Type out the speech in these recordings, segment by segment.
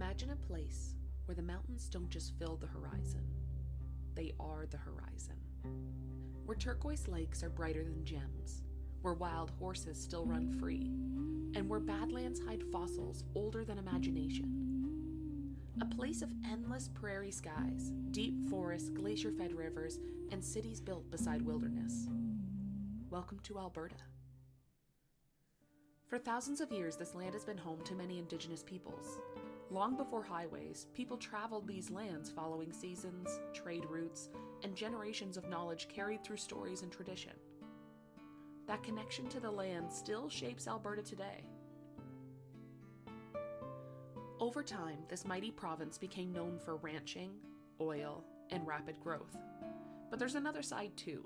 Imagine a place where the mountains don't just fill the horizon, they are the horizon. Where turquoise lakes are brighter than gems, where wild horses still run free, and where badlands hide fossils older than imagination. A place of endless prairie skies, deep forests, glacier-fed rivers, and cities built beside wilderness. Welcome to Alberta. For thousands of years, this land has been home to many Indigenous peoples. Long before highways, people traveled these lands following seasons, trade routes, and generations of knowledge carried through stories and tradition. That connection to the land still shapes Alberta today. Over time, this mighty province became known for ranching, oil, and rapid growth. But there's another side too.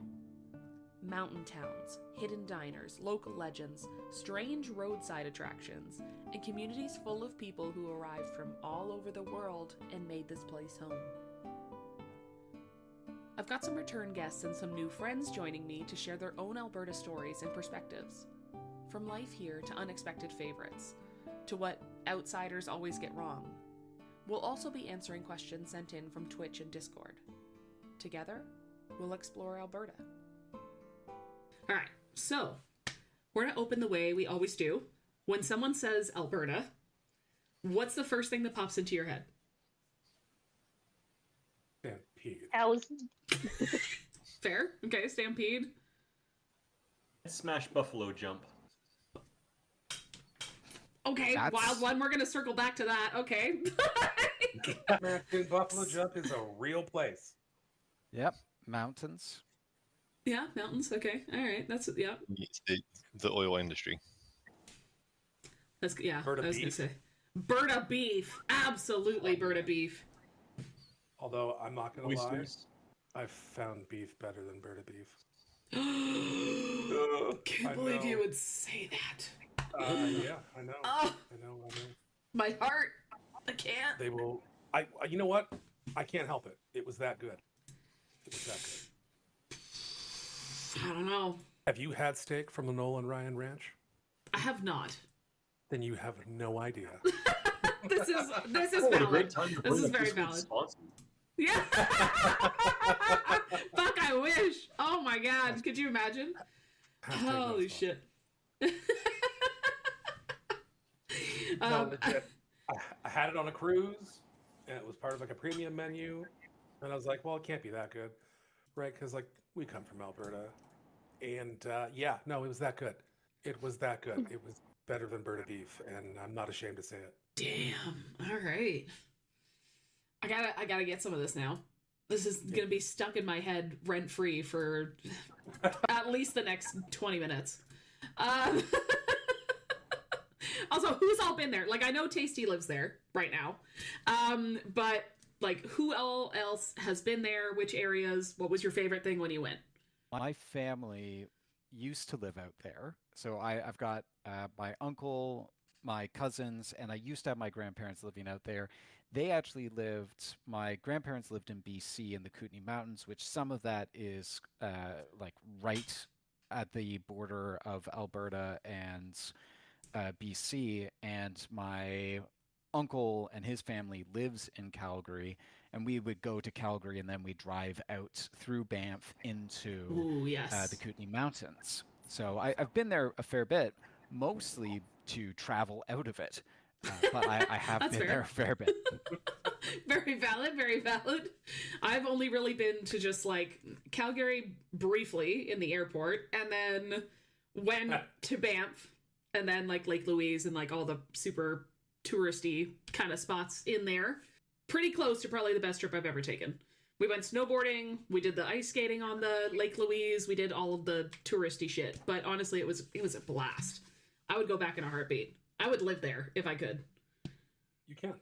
Mountain towns, hidden diners, local legends, strange roadside attractions, and communities full of people who arrived from all over the world and made this place home. I've got some return guests and some new friends joining me to share their own Alberta stories and perspectives. From life here to unexpected favorites, to what outsiders always get wrong. We'll also be answering questions sent in from Twitch and Discord. Together, we'll explore Alberta. All right, so we're going to open the way we always do. When someone says Alberta, what's the first thing that pops into your head? Stampede. Cows. Fair. Okay, stampede. Smash buffalo jump. Okay, wild one. We're going to circle back to that. Okay. American Buffalo Jump is a real place. Yep, mountains. Yeah, mountains. Okay, all right. That's yeah. It's the oil industry. That's yeah. Bird of I was gonna beef. say bird of beef. Absolutely, bird of beef. Although I'm not going to lie, Oysters. I've found beef better than bird of beef. Can't I believe know. you would say that. Yeah, I know. Oh, I know. my heart. I can't. They will. You know what? I can't help it. It was that good. It was that good. I don't know. Have you had steak from the Nolan Ryan Ranch? I have not. Then you have no idea. This is What a valid. great time to This bring is up very this week's valid. sponsor. Yeah. Fuck, I wish. Oh my god, could you imagine? Hashtag Holy not shit. No, legit. I had it on a cruise, and it was part of like a premium menu, and I was like, well, it can't be that good, right? Because like we come from Alberta, and yeah, no, it was that good. It was that good. It was better than bird of beef, and I'm not ashamed to say it. Damn. All right. I gotta get some of this now. This is gonna be stuck in my head rent free for at least the next 20 minutes. Also, who's all been there? Like, I know Tasty lives there right now, but like, who all else has been there? Which areas? What was your favorite thing when you went? My family used to live out there. So I've got my uncle, my cousins, and I used to have my grandparents living out there. They actually my grandparents lived in BC in the Kootenay Mountains, which some of that is like right at the border of Alberta and BC. And my uncle and his family lives in Calgary, and we would go to Calgary and then we drive out through Banff into Ooh, yes. the Kootenay Mountains. So I've been there a fair bit, mostly to travel out of it. But I have That's been fair. there a fair bit. Very valid, very valid. I've only really been to just like Calgary briefly in the airport, and then went to Banff, and then like Lake Louise and like all the super touristy kind of spots in there. Pretty close to probably the best trip I've ever taken. We went snowboarding, we did the ice skating on the Lake Louise, we did all of the touristy shit. But honestly, it was a blast. I would go back in a heartbeat. I would live there if I could. You can.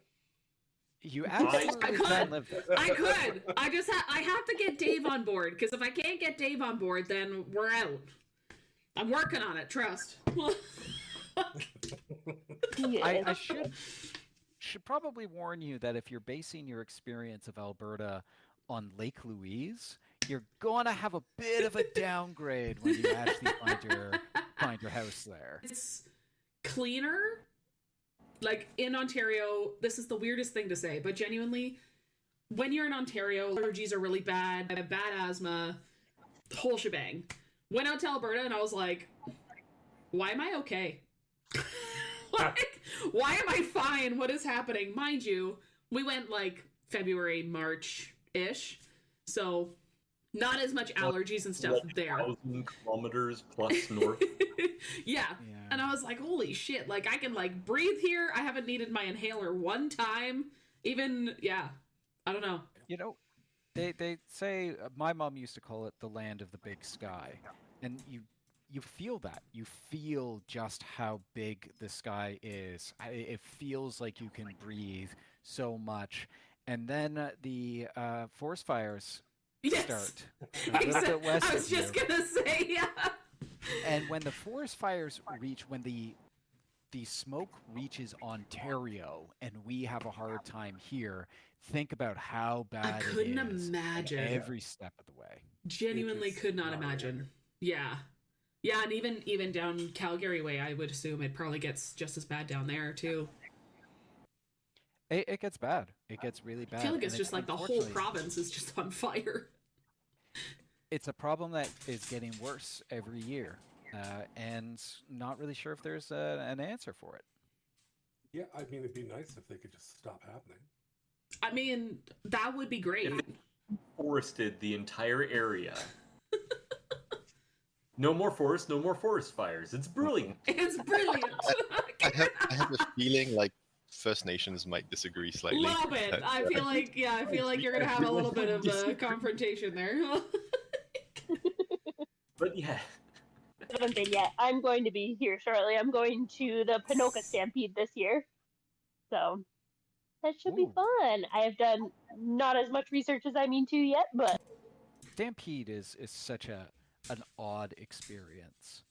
You absolutely I could. can live there. I could. I have to get Dave on board, because if I can't get Dave on board, then we're out. I'm working on it, trust. I should probably warn you that if you're basing your experience of Alberta on Lake Louise, you're gonna have a bit of a downgrade when you actually find your house there. It's cleaner, Like, in Ontario, this is the weirdest thing to say, but genuinely, when you're in Ontario, allergies are really bad. I have bad asthma, the whole shebang. Went out to Alberta and I was like, why am I okay? Like, why am I fine? What is happening? Mind you, we went like February, March-ish, so not as much allergies and stuff there. 1,000 kilometers plus north. Yeah. And I was like, holy shit, like I can like breathe here. I haven't needed my inhaler one time. Even, yeah, I don't know. You know, they say my mom used to call it the land of the big sky, and you feel that. You feel just how big the sky is. It feels like you can breathe so much. And then the forest fires start a little bit west I was of just you. gonna say, yeah. And when the forest fires reach, when the smoke reaches Ontario and we have a hard time here, think about how bad it couldn't is imagine. every step of the way. Genuinely could not imagine. Yeah. Yeah, and even down Calgary way, I would assume it probably gets just as bad down there too. It gets bad. It gets really bad. I feel like it's And just like the whole unfortunately, province is just on fire. it's a problem that is getting worse every year, and not really sure if there's an answer for it. Yeah, I mean, it'd be nice if they could just stop happening. I mean, that would be great. Forested the entire area. No more forest, no more forest fires. It's brilliant. It's brilliant. I have a feeling like First Nations might disagree slightly. A little bit. I feel like, yeah, I feel like you're gonna have a little bit of a confrontation there. But yeah. Haven't been yet. I'm going to be here shortly. I'm going to the Ponoka Stampede this year. So that should be Ooh. fun. I have done not as much research as I mean to yet, but Stampede is such an odd experience.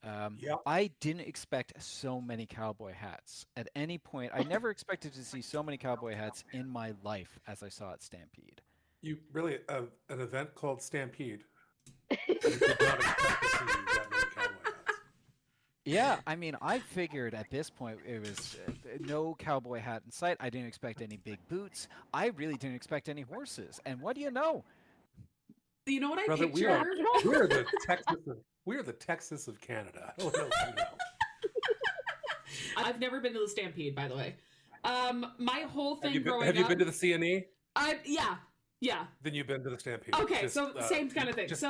Yep. I didn't expect so many cowboy hats at any point. I never expected to see so many cowboy hats in my life as I saw at Stampede. You really an event called Stampede. You did not expect to see that many cowboy hats. Yeah, I mean, I figured at this point it was no cowboy hat in sight. I didn't expect any big boots. I really didn't expect any horses. And what do you know? You know what I Brother, picture? we are the Texas of Canada. I don't know if you know. I've never been to the Stampede, by the way. My whole thing growing Have you up. been to the CNE? Yeah. Then you've been to the Stampede. Okay, Just, so same kind of thing. Just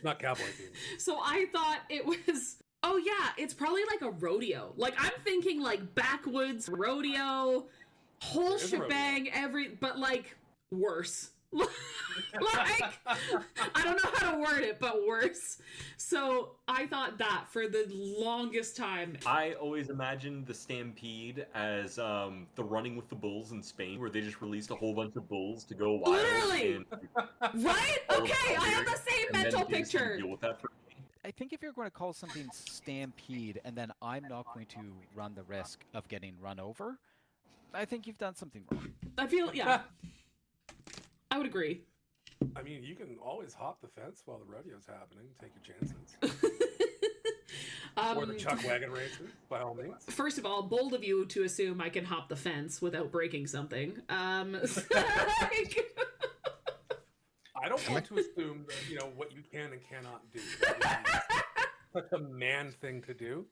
not cowboy themed. So I thought it was. Oh yeah, it's probably like a rodeo. Like I'm thinking like backwoods rodeo, whole There is a shebang, but like worse. Like I don't know how to word it, but worse. So I thought that for the longest time. I always imagined the Stampede as the Running with the Bulls in Spain, where they just released a whole bunch of bulls to go wild. Literally! And Right? Okay, I have the same and then mental they just didn't picture. deal with that for I think if you're going to call something Stampede and then I'm not going to run the risk of getting run over, I think you've done something wrong. I feel, yeah. I would agree. I mean, you can always hop the fence while the rodeo's happening. Take your chances. Or the chuck wagon races, by all means. First of all, bold of you to assume I can hop the fence without breaking something. I don't want to assume that, what you can and cannot do. Such a man thing to do.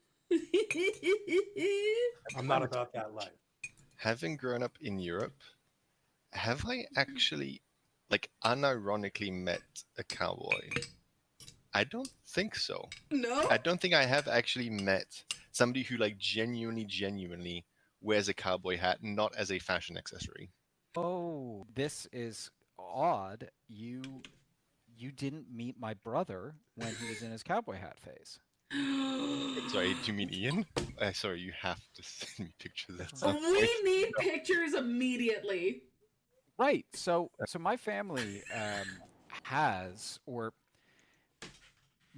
I'm not about that life. Having grown up in Europe, have I actually, unironically met a cowboy? I don't think so. No? I don't think I have actually met somebody who, genuinely wears a cowboy hat, not as a fashion accessory. Oh, this is odd. You didn't meet my brother when he was in his cowboy hat phase. Sorry, do you mean Ian? Sorry, you have to send me pictures at some point. We need pictures immediately. Right. So my family has, or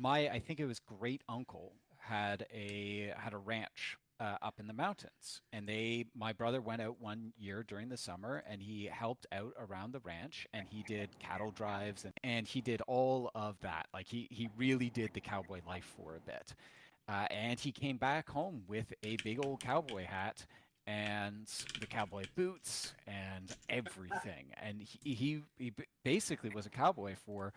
I think it was great uncle had a ranch up in the mountains, and my brother went out one year during the summer and he helped out around the ranch, and he did cattle drives and he did all of that. Like he really did the cowboy life for a bit, and he came back home with a big old cowboy hat, and the cowboy boots and everything. And he basically was a cowboy for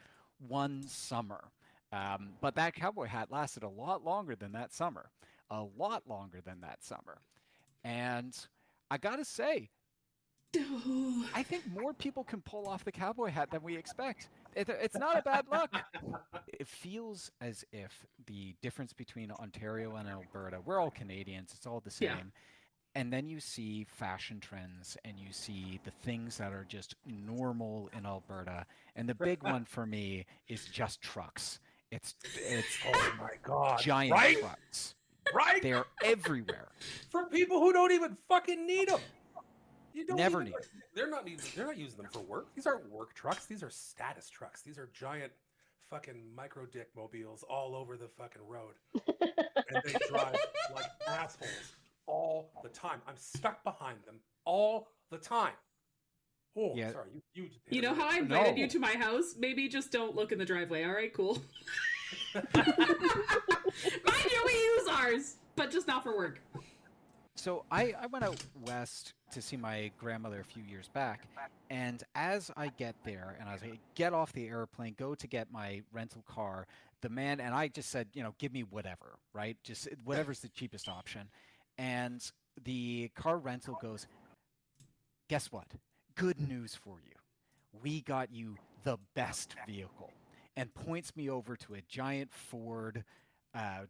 one summer. But that cowboy hat lasted a lot longer than that summer. A lot longer than that summer. And I gotta say, I think more people can pull off the cowboy hat than we expect. It's not a bad look. It feels as if the difference between Ontario and Alberta, we're all Canadians, it's all the same. Yeah. And then you see fashion trends and you see the things that are just normal in Alberta. And the big one for me is just trucks. It's Oh my god! giant Right? trucks. Right? They're everywhere. For people who don't even fucking need them. You don't Never even, need 'em. They're not using them for work. These aren't work trucks. These are status trucks. These are giant fucking micro dick mobiles all over the fucking road, and they drive like assholes all the time. I'm stuck behind them all the time. Oh, Yeah. sorry. You know how I invited you No. to my house? Maybe just don't look in the driveway. All right, cool. Mind you, we use ours, but just not for work. So I went out west to see my grandmother a few years back, and as I get there and as I get off the airplane, go to get my rental car, the man, and I just said, give me whatever, right? Just whatever's the cheapest option. And the car rental goes, guess what? Good news for you. We got you the best vehicle, and points me over to a giant Ford,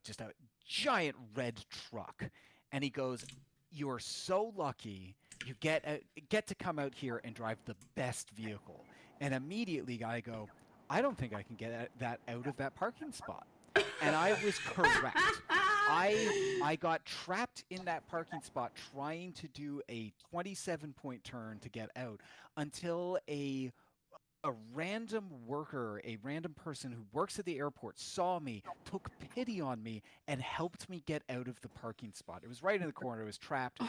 just a giant red truck. And he goes, "You're so lucky. You get to come out here and drive the best vehicle." And immediately I go, "I don't think I can get that out of that parking spot." And I was correct. I got trapped in that parking spot trying to do a 27-point turn to get out until a random worker, a random person who works at the airport saw me, took pity on me, and helped me get out of the parking spot. It was right in the corner. I was trapped.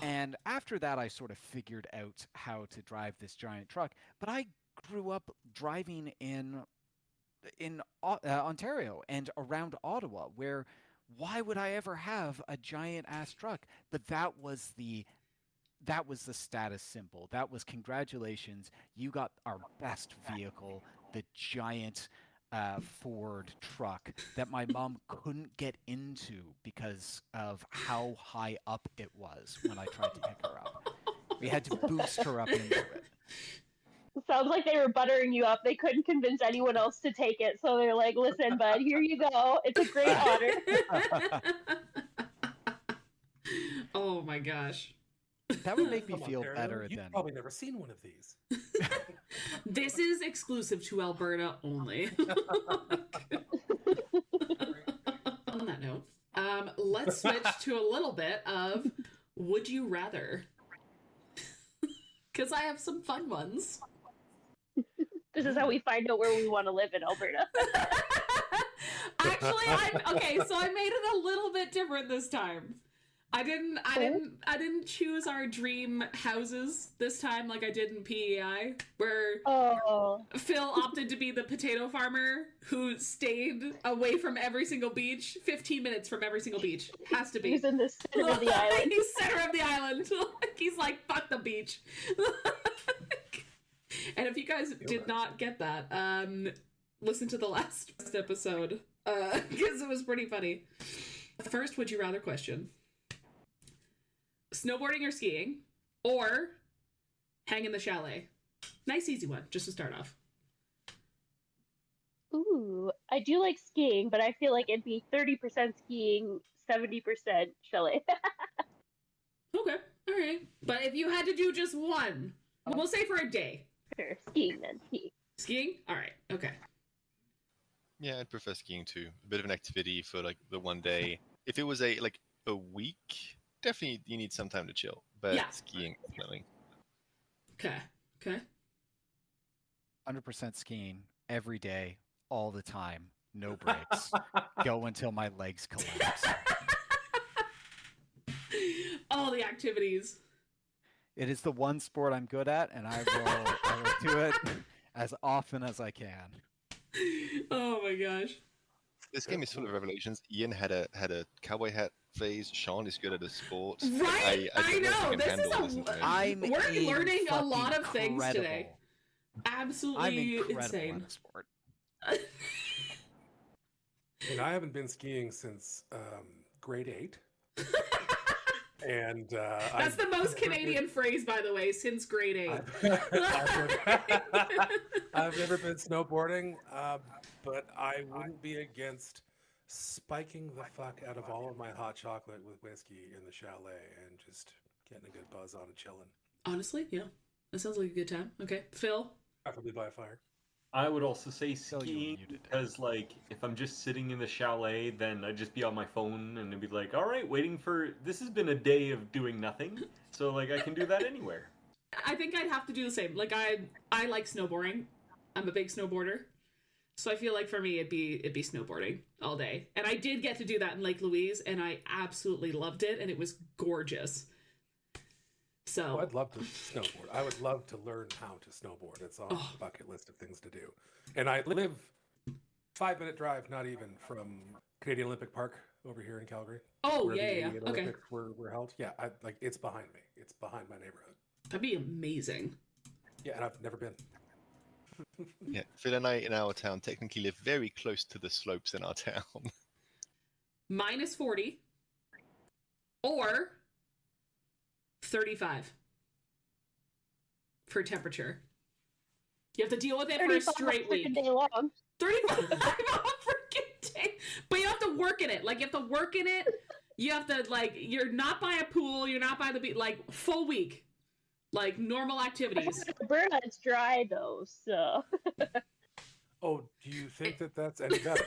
And after that, I sort of figured out how to drive this giant truck. But I grew up driving in Ontario and around Ottawa, where why would I ever have a giant ass truck? But that was the status symbol. That was congratulations, you got our best vehicle, the giant Ford truck that my mom couldn't get into because of how high up it was when I tried to pick her up. We had to boost her up into it. Sounds like they were buttering you up. They couldn't convince anyone else to take it, so they're like, "Listen, bud, here you go. It's a great honor." Oh my gosh. That would make me From feel Ontario, better You've than probably never seen one of these. This is exclusive to Alberta only. On that note, let's switch to a little bit of Would You Rather? Because I have some fun ones. This is how we find out where we want to live in Alberta. Actually, so I made it a little bit different this time. I didn't choose our dream houses this time like I did in PEI, where Phil opted to be the potato farmer who stayed away from every single beach, 15 minutes from every single beach. Has to be. He's in the center of the island. He's center of the island. He's like, fuck the beach. And if you guys did not get that, listen to the last episode, because it was pretty funny. First, would you rather question. Snowboarding or skiing, or hang in the chalet. Nice easy one, just to start off. Ooh, I do like skiing, but I feel like it'd be 30% skiing, 70% chalet. Okay, alright. But if you had to do just one, we'll say for a day. Sure, skiing then. Skiing. Skiing? Alright, okay. Yeah, I'd prefer skiing too. A bit of an activity for like the one day. If it was a week, definitely you need some time to chill. But Yeah. skiing, definitely. Okay. 100% skiing every day, all the time, no breaks. Go until my legs collapse. All the activities. It is the one sport I'm good at, and I will do it as often as I can. Oh my gosh. This game is full of revelations. Ian had a cowboy hat phase. Sean is good at a sport. Right? I don't know. if you can handle This is information. I'm we're learning a lot of fucking things today. incredible. I'm Absolutely incredible insane. at a sport. And I haven't been skiing since grade 8. And That's the most Canadian phrase, by the way, since grade 8. I've never been snowboarding, but I wouldn't be against spiking the fuck out of all of my hot chocolate with whiskey in the chalet and just getting a good buzz on and chilling. Honestly, yeah. That sounds like a good time. Okay. Phil? Preferably by a fire. I would also say Phil, you were skiing muted. because, like, if I'm just sitting in the chalet, then I'd just be on my phone and it'd be like, all right, waiting for. This has been a day of doing nothing, so like I can do that anywhere. I think I'd have to do the same. Like I like snowboarding. I'm a big snowboarder. So I feel like for me it'd be snowboarding all day. And I did get to do that in Lake Louise and I absolutely loved it and it was gorgeous. So I'd love to snowboard. I would love to learn how to snowboard. It's on the bucket list of things to do. And I live 5-minute drive, not even, from Canadian Olympic Park over here in Calgary. Oh, where the yeah. Canadian Okay. Olympics were held. Yeah, it's behind me. It's behind my neighborhood. That'd be amazing. Yeah, and I've never been. Yeah, Phil and I in our town technically live very close to the slopes in our town. -40 or 35 for temperature. You have to deal with it for a straight week. Day long. 35 on a freaking day. But you have to work in it. Like, you have to work in it. You have to, like, you're not by a pool. You're not by the beach. Like, full week. Like, normal activities. Alberta, it's dry, though, so... Oh, do you think that that's any better?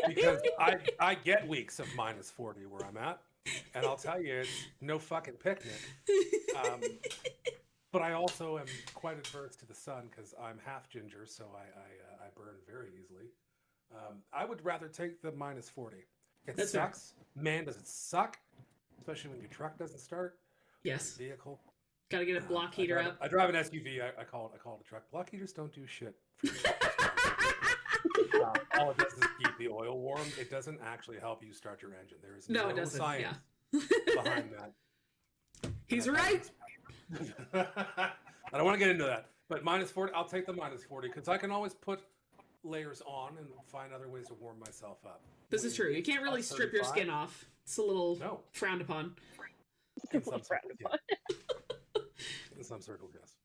Because I get weeks of -40 where I'm at, and I'll tell you, it's no fucking picnic. But I also am quite adverse to the sun because I'm half ginger, so I burn very easily. I would rather take the -40. It That's fair. sucks. Man, does it suck? Especially when your truck doesn't start. Yes. Vehicle. Gotta get a block heater up. I drive an SUV. I call it a truck. Block heaters don't do shit. All it does is keep the oil warm. It doesn't actually help you start your engine. There is No, it doesn't. science Yeah. behind that. He's right. I don't want to get into that. But -40, I'll take the -40 because I can always put layers on and find other ways to warm myself up. This is true. You can't really strip your skin off. It's a little frowned upon. In some circles, yeah. In some circles, yes.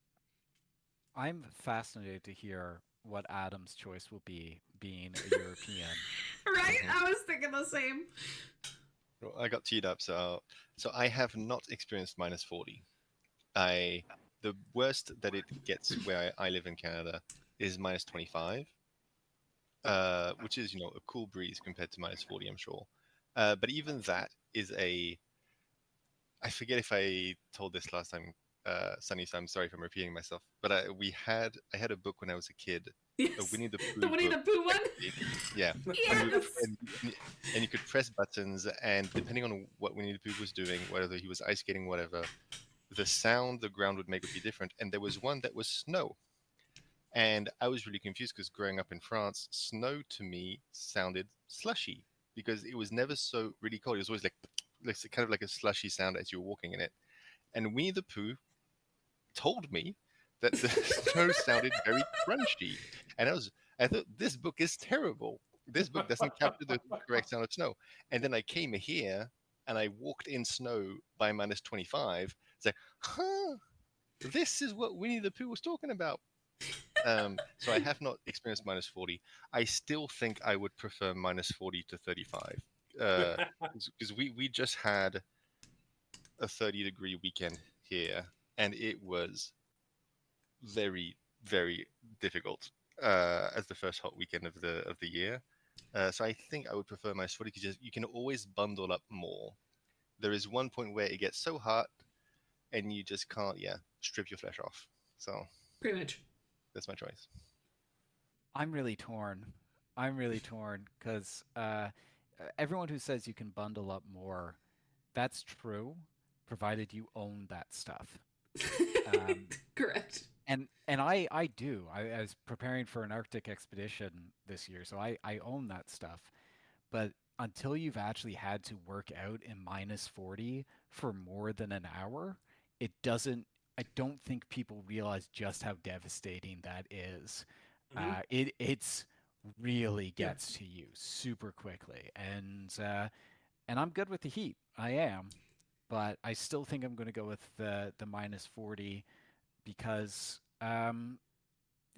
I'm fascinated to hear what Adam's choice will be, being a European. Right? I was thinking the same. Well, I got teed up, so I have not experienced -40. The worst that it gets where I live in Canada is -25, which is a cool breeze compared to -40, I'm sure. But even that is I forget if I told this last time, Sunny, so I'm sorry if I'm repeating myself. But I had a book when I was a kid, Yes. a Winnie the Pooh. The Winnie the book. Pooh one? Yeah. Yes. And you could press buttons, and depending on what Winnie the Pooh was doing, whether he was ice skating, whatever, the sound the ground would make would be different. And there was one that was snow. And I was really confused because growing up in France, snow to me sounded slushy because it was never so really cold. It was always like kind of like a slushy sound as you were walking in it. And Winnie the Pooh told me that the snow sounded very crunchy. And I thought, this book is terrible. This book doesn't capture the correct sound of snow. And then I came here and I walked in snow by -25. It's like, this is what Winnie the Pooh was talking about. So I have not experienced -40. I still think I would prefer -40 to 35. Because we just had a 30-degree weekend here, and it was very, very difficult as the first hot weekend of the year. So I think I would prefer -40 because you can always bundle up more. There is one point where it gets so hot, and you just can't, strip your flesh off. So Pretty much. that's my choice. I'm really torn because everyone who says you can bundle up more, that's true, provided you own that stuff. Correct. And I do. I was preparing for an Arctic expedition this year, so I own that stuff. But until you've actually had to work out in -40 for more than an hour, it doesn't. I don't think people realize just how devastating that is. It's really gets to you super quickly, and I'm good with the heat. I am, but I still think I'm going to go with the -40 because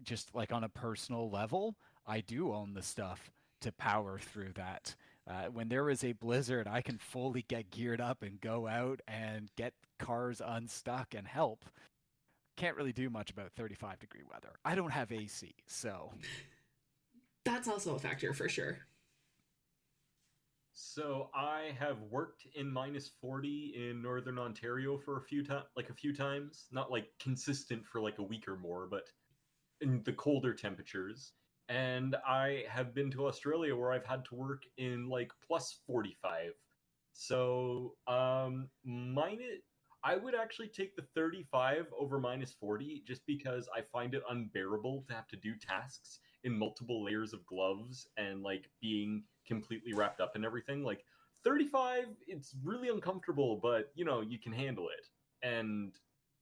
just like on a personal level, I do own the stuff to power through that. When there is a blizzard, I can fully get geared up and go out and get cars unstuck and help. Can't really do much about 35-degree weather. I don't have AC, so That's also a factor for sure. So I have worked in -40 in Northern Ontario for a few times, not like consistent for like a week or more, but in the colder temperatures. And I have been to Australia where I've had to work in like +45. So I would actually take the 35 over -40 just because I find it unbearable to have to do tasks in multiple layers of gloves and like being completely wrapped up in everything. Like 35, it's really uncomfortable, but you know, you can handle it. And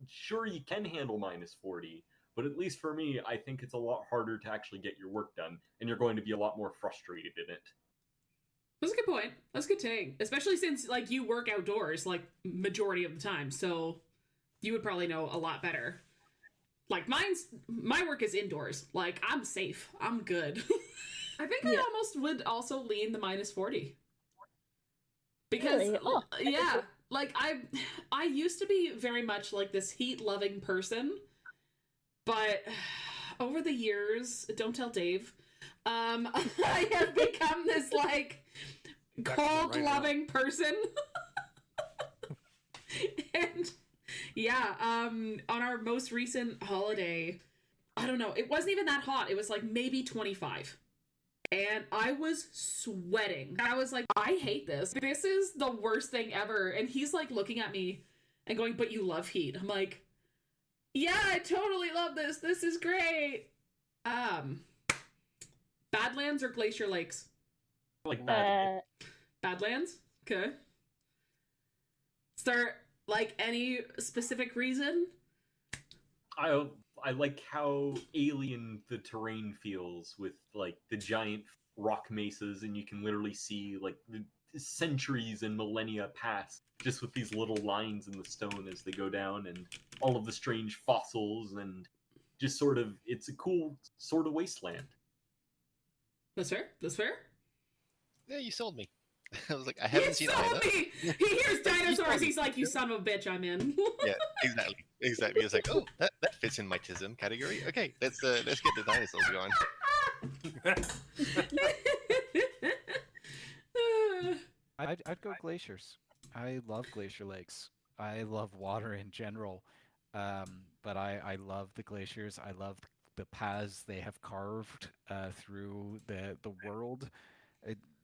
sure, you can handle -40, but at least for me, I think it's a lot harder to actually get your work done, and you're going to be a lot more frustrated in it. That's a good point. That's a good take. Especially since like you work outdoors like majority of the time, so you would probably know a lot better. Like my work is indoors. Like I'm safe. I'm good. I think I almost would also lean the -40. Because Really? Oh, yeah, like I used to be very much like this heat-loving person, but over the years, don't tell Dave, I have become this like cold-loving person. And yeah, on our most recent holiday, I don't know, it wasn't even that hot. It was like maybe 25. And I was sweating. I was like, I hate this. This is the worst thing ever. And he's like looking at me and going, but you love heat. I'm like, yeah, I totally love this. This is great. Badlands or Glacier Lakes? Like Badlands? Okay. Is there like any specific reason? I like how alien the terrain feels with like the giant rock mesas, and you can literally see like the centuries and millennia pass just with these little lines in the stone as they go down, and all of the strange fossils, and just sort of, it's a cool sort of wasteland. That's fair. That's fair. Yeah, you sold me. I was like, I haven't seen either. Me. He hears dinosaurs. He's like, you son of a bitch, I'm in. Yeah, exactly. It's like, oh, that fits in my TISM category. Okay, let's get the dinosaurs going. I'd go glaciers. I love glacier lakes. I love water in general, but I love the glaciers. I love the paths they have carved through the world.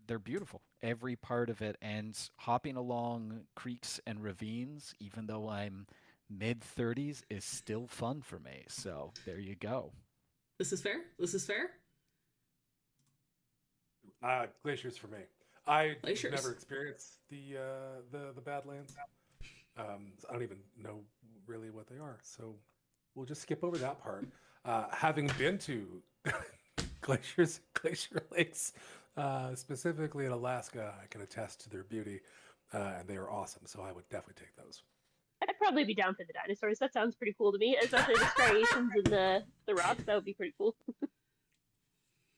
They're beautiful, every part of it, and hopping along creeks and ravines, even though I'm mid-30s, is still fun for me. So there you go. This is fair. This is fair. Glaciers for me. I Glaciers. never experienced the Badlands. I don't even know really what they are, so we'll just skip over that part. Having been to glacier lakes, specifically in Alaska, I can attest to their beauty, and they are awesome. So I would definitely take those. I'd probably be down for the dinosaurs. That sounds pretty cool to me, especially the striations in the rocks. That would be pretty cool.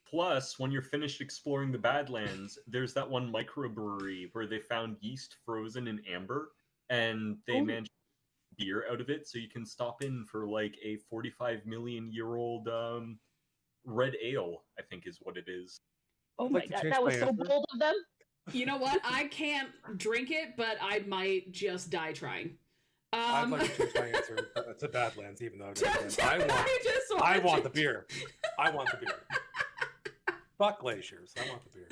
Plus, when you're finished exploring the Badlands, there's that one microbrewery where they found yeast frozen in amber, and they managed beer out of it, so you can stop in for like a 45 million year old red ale, I think is what it is. Oh my god, that was so bold of them. You know what? I can't drink it, but I might just die trying. I'd like to change my answer to Badlands, even though I want the beer. I want the beer. Fuck glaciers. I want the beer.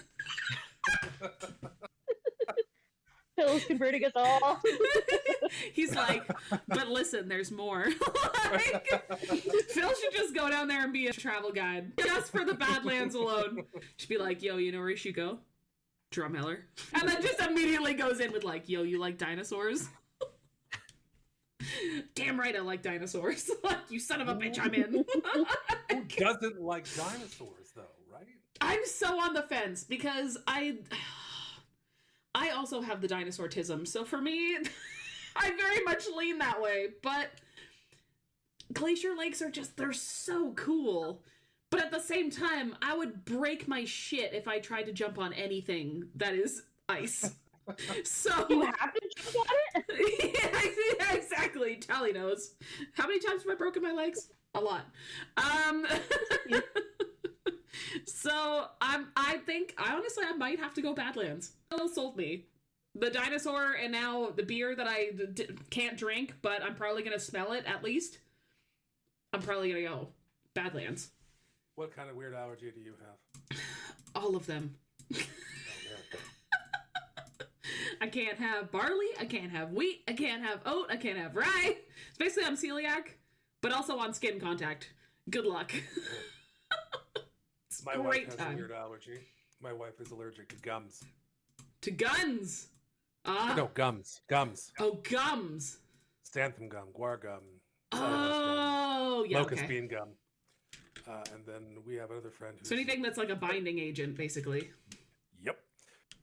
Phil's converting us all. He's like, but listen, there's more. Like, Phil should just go down there and be a travel guide just for the Badlands alone. Should be like, yo, you know where you should go? Drumheller. And then just immediately goes in with like, yo, you like dinosaurs? Damn right I like dinosaurs. Like, you son of a bitch, I'm in. Who doesn't like dinosaurs, though, right? I'm so on the fence because I also have the dinosaur-tism. So for me, I very much lean that way. But glacier lakes are just, they're so cool. But at the same time, I would break my shit if I tried to jump on anything that is ice. So You have to jump on it? yeah, exactly. Tally knows. How many times have I broken my legs? A lot. So I think honestly I might have to go Badlands. Phil sold me. The dinosaur and now the beer that I can't drink, but I'm probably gonna smell it at least. I'm probably gonna go Badlands. What kind of weird allergy do you have? All of them. I can't have barley, I can't have wheat, I can't have oat, I can't have rye. It's basically I'm celiac, but also on skin contact. Good luck. It's My great wife has time. a weird allergy. My wife is allergic to gums. To guns. No, gums. Gums. Oh, gums. Xanthan gum, guar gum. Oh, yeah, Locust okay. bean gum. And then we have another friend who's... So anything that's like a binding agent, basically. Yep.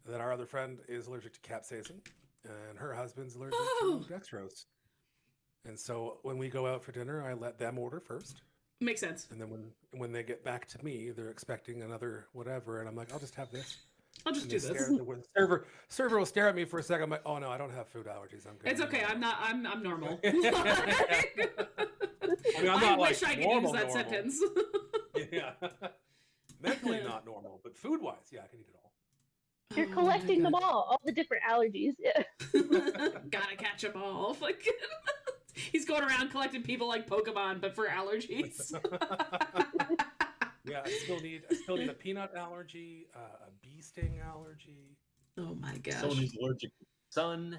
And then our other friend is allergic to capsaicin, and her husband's allergic Oh. to dextrose. And so when we go out for dinner, I let them order first. Makes sense. And then when they get back to me, they're expecting another whatever, and I'm like, I'll just have this. I'll just And do they this. stare at the server will stare at me for a second. I'm like, oh no, I don't have food allergies. I'm good. It's okay. I'm normal. I mean, I'm I not wish like I could normal, use that normal. sentence. Yeah. Mentally not normal, but food wise, yeah, I can eat it all. You're Oh, collecting my them all the different allergies. Yeah. God. Gotta catch them all. Fucking. He's going around collecting people like Pokemon, but for allergies. Yeah, I still need a peanut allergy, a bee sting allergy. Oh my gosh. Someone who's allergic to the sun.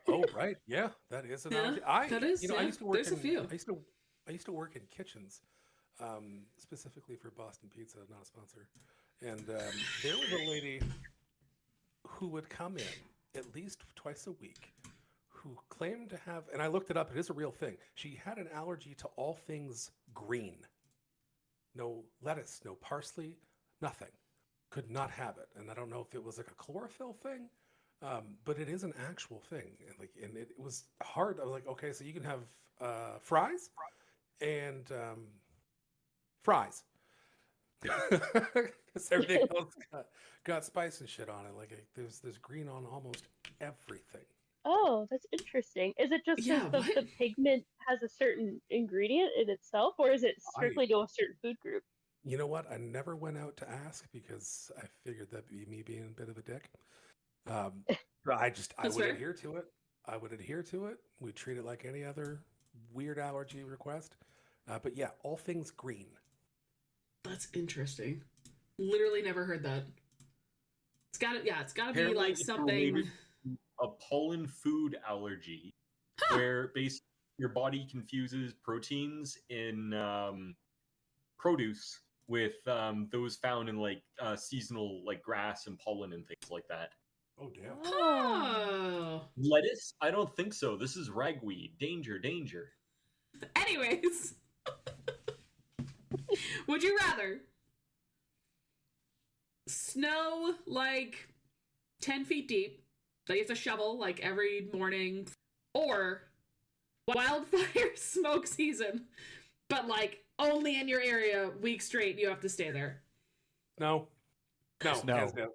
Oh right, yeah, that is an Yeah, allergy. that is, I yeah, used to work there's a in, few. I used to work in kitchens, specifically for Boston Pizza, not a sponsor. And there was a lady who would come in at least twice a week, who claimed to have, and I looked it up. It is a real thing. She had an allergy to all things green. No lettuce, no parsley, nothing. Could not have it. And I don't know if it was like a chlorophyll thing, but it is an actual thing. And it was hard. I was like, okay, so you can have fries and fries. Because everything else got spice and shit on it. Like there's green on almost everything. Oh, that's interesting. Is it just Yeah, because what? the pigment has a certain ingredient in itself, or is it strictly to a certain food group? You know what? I never went out to ask because I figured that'd be me being a bit of a dick. But I That's would fair. adhere to it. I would adhere to it. We treat it like any other weird allergy request. But yeah, all things green. That's interesting. Literally never heard that. It's gotta be Apparently like it's something. related to a pollen food allergy, where basically your body confuses proteins in produce with those found in like seasonal like grass and pollen and things like that. Oh damn. Oh. Lettuce? I don't think so. This is ragweed. Danger, danger. Anyways. Would you rather snow like 10 feet deep that you have to shovel like every morning, or wildfire smoke season, but like only in your area week straight you have to stay there? No. Snow. Hands down.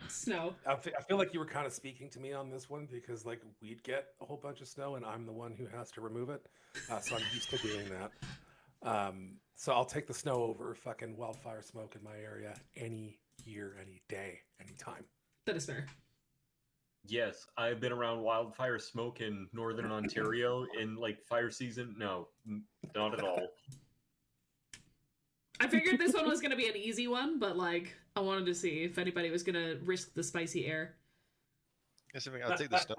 Snow. I feel like you were kind of speaking to me on this one because like we'd get a whole bunch of snow and I'm the one who has to remove it. So I'm used to doing that. So I'll take the snow over fucking wildfire smoke in my area any year, any day, any time. That is fair. Yes, I've been around wildfire smoke in northern Ontario in like fire season. No, not at all. I figured this one was going to be an easy one, but like I wanted to see if anybody was going to risk the spicy air. I'll take the snow.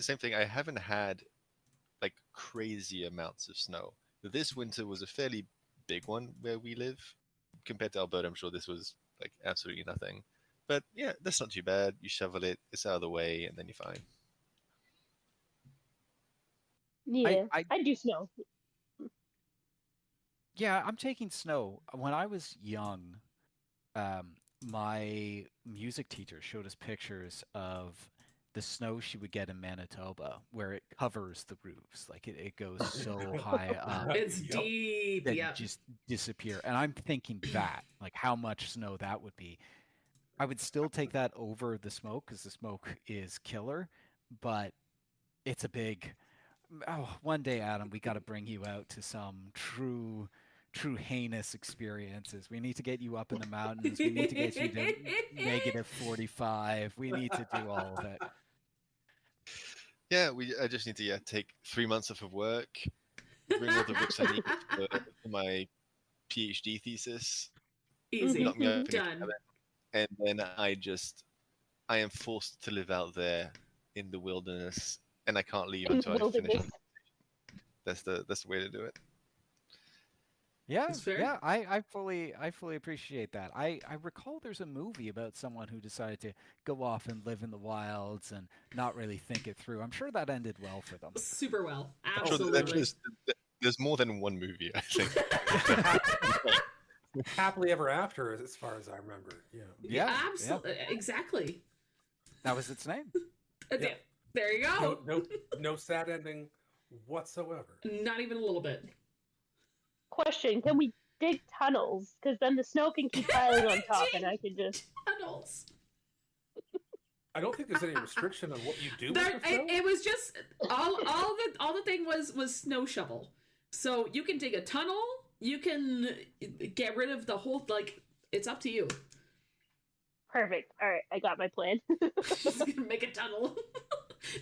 Same thing. I haven't had like crazy amounts of snow. This winter was a fairly big one where we live. Compared to Alberta, I'm sure this was like absolutely nothing. But yeah, that's not too bad. You shovel it, it's out of the way, and then you're fine. Yeah, I I do snow. Yeah, I'm taking snow. When I was young, my music teacher showed us pictures of the snow she would get in Manitoba, where it covers the roofs. Like it goes so high up It's Yep. deep. that you Yeah. just disappear. And I'm thinking that, like how much snow that would be. I would still take that over the smoke because the smoke is killer, but it's a big. Oh, one day, Adam, we got to bring you out to some true heinous experiences. We need to get you up in the mountains. We need to get you to -45. We need to do all of it. Yeah, I just need to take 3 months off of work, bring all the books I need for my PhD thesis, Easy. lock me up in a Done. cabin, and then I am forced to live out there in the wilderness, and I can't leave In until I finish. wilderness. That's the way to do it. Yeah, That's fair. yeah, I fully appreciate that. I recall there's a movie about someone who decided to go off and live in the wilds and not really think it through. I'm sure that ended well for them. Super well. I'm sure Absolutely. there's more than one movie, I think. Happily ever after, as far as I remember. Yeah. Yeah, Absolutely. Exactly. that was its name. Yeah. There you go. No sad ending whatsoever. Not even a little bit. Question: can we dig tunnels? Because then the snow can keep piling on top, and I can just. Tunnels. I don't think there's any restriction on what you do There, with the snow. it was just all the thing was snow shovel. So you can dig a tunnel. You can get rid of the whole, like, it's up to you. Perfect. All right, I got my plan. Just gonna make a tunnel.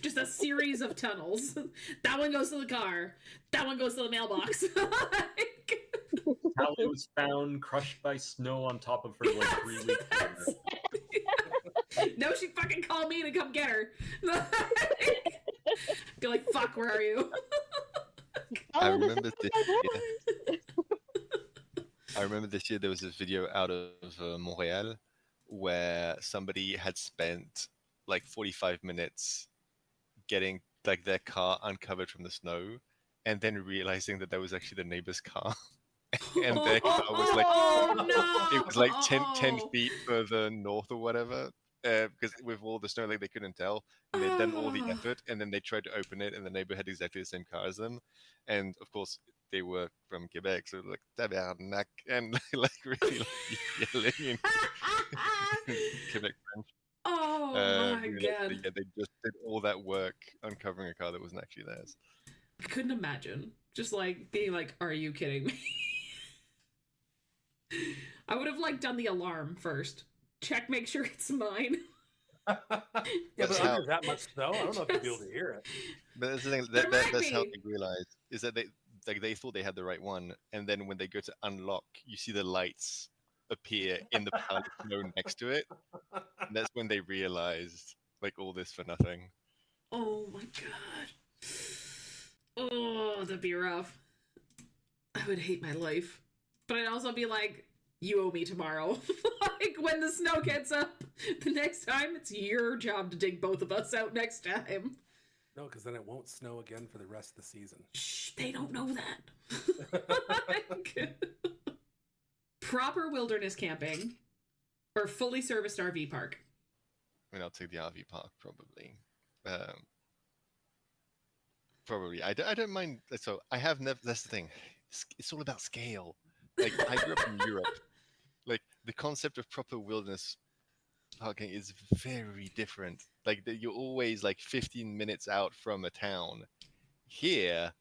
Just a series of tunnels. That one goes to the car. That one goes to the mailbox. Callie was found crushed by snow on top of her like 3 weeks later. No, she fucking called me to come get her. Go like, fuck, where are you? I remember this year. I remember this year there was a video out of Montreal where somebody had spent like 45 minutes getting like their car uncovered from the snow, and then realizing that was actually the neighbor's car. And their car was like, oh, no. it was like 10 feet further north or whatever, because with all the snow, like they couldn't tell, and they'd done all the effort, and then they tried to open it, and the neighbor had exactly the same car as them, and of course they were from Quebec, so like tabarnak, and like really like, yelling in Quebec French. Oh my Like, god. yeah, they just did all that work uncovering a car that wasn't actually theirs. I couldn't imagine. Just like being like, are you kidding me? I would have like done the alarm first. Check, make sure it's mine. Yeah, That's but how- under that much snow, I don't know if you'd be able to hear it. But that's the thing. There might That's how be. they realized is that they thought they had the right one, and then when they go to unlock, you see the lights appear in the pile of snow next to it, and that's when they realized like all this for nothing. Oh my god. Oh, that'd be rough. I would hate my life. But I'd also be like, you owe me tomorrow. Like, when the snow gets up, the next time, it's your job to dig both of us out next time. No, because then it won't snow again for the rest of the season. Shh, they don't know that. Proper wilderness camping or fully serviced RV park? I mean, I'll take the RV park probably. Probably. I don't mind. So I have never. That's the thing. It's all about scale. Like I grew up in Europe. Like the concept of proper wilderness parking is very different. Like you're always like 15 minutes out from a town. Here,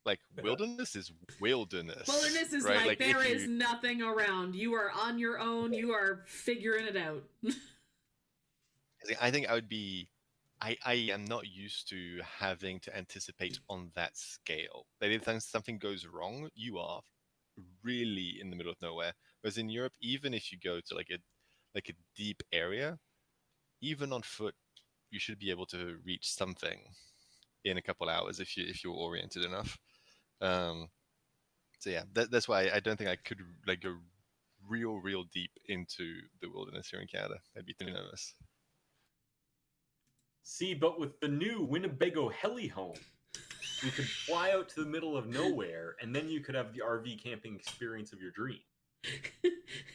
like wilderness is wilderness. Wilderness is right? like there if is nothing around. You are on your own. You are figuring it out. I think I would be. I am not used to having to anticipate on that scale. That if something goes wrong, you are really in the middle of nowhere. Whereas in Europe, even if you go to like a deep area, even on foot, you should be able to reach something in a couple hours if you're oriented enough. So yeah, that's why I don't think I could like go real deep into the wilderness here in Canada. I'd be too nervous. See, but with the new Winnebago heli home, you could fly out to the middle of nowhere, and then you could have the RV camping experience of your dream.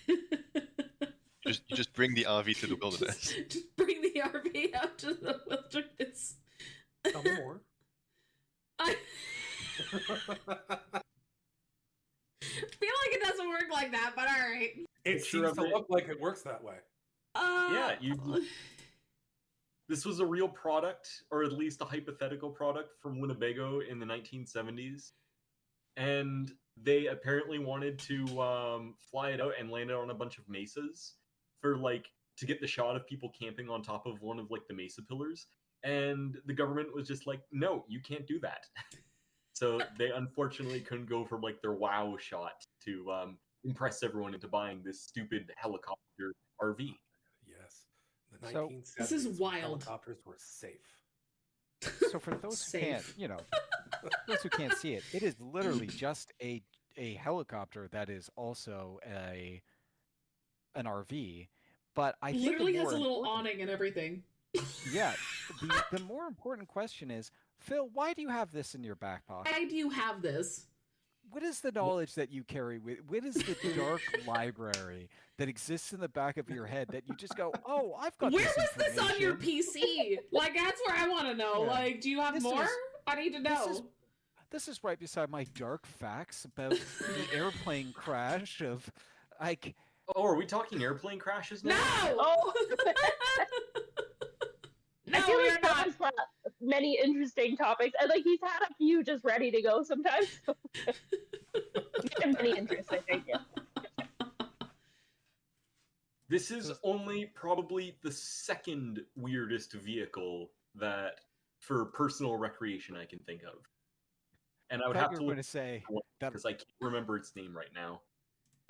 You just bring the RV to the wilderness. Just bring the RV out to the wilderness. Tell me more. I feel like it doesn't work like that, but all right. It seems to look like it works that way. Yeah, this was a real product, or at least a hypothetical product from Winnebago in the 1970s. And they apparently wanted to fly it out and land it on a bunch of mesas for to get the shot of people camping on top of one of the mesa pillars. And the government was just like, no, you can't do that. So they unfortunately couldn't go for their wow shot to impress everyone into buying this stupid helicopter RV. Yes. The So- 1970s, This is wild. helicopters were safe. So for those who can't, Safe. those who can't see it, it is literally just a helicopter that is also an RV. But I think Literally the has more a little important- awning and everything. Yeah, the more important question is, Phil, why do you have this in your back pocket? Why do you have this? What is the knowledge that you carry with? What is the dark library that exists in the back of your head that you just go, "Oh, I've got Where this was this on your information." PC? That's where I want to know. Yeah. Do you have This more? is- I need to this know. is- This is right beside my dark facts about the airplane crash of, Oh, are we talking airplane crashes now? No! Oh. No, I feel we're like Phil not. has got many interesting topics, and he's had a few just ready to go sometimes. And many interests, I think. Yeah. This is only probably the second weirdest vehicle that for personal recreation I can think of. And I would thought have you to were look going to say that. because I can't remember its name right now.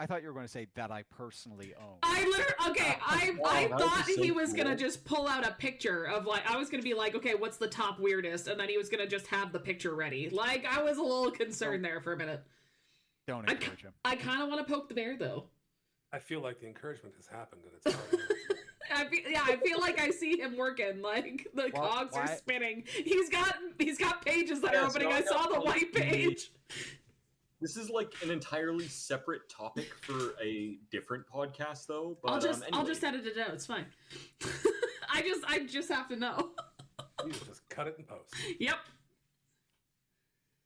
I thought you were going to say that I personally own. I that would thought be so he was gonna cool. just pull out a picture of I was gonna be like, okay, what's the top weirdest? And then he was gonna just have the picture ready. I was a little concerned there for a minute. Don't encourage him. I kind of want to poke the bear though. I feel like the encouragement has happened and it's already I feel like I see him working. The Well, cogs are why- spinning. He's got pages that are Yeah, opening. so I saw the I'll- white page. This is an entirely separate topic for a different podcast, though. But I'll just anyway. edit it out. It's fine. I just have to know. you just cut it in post. Yep.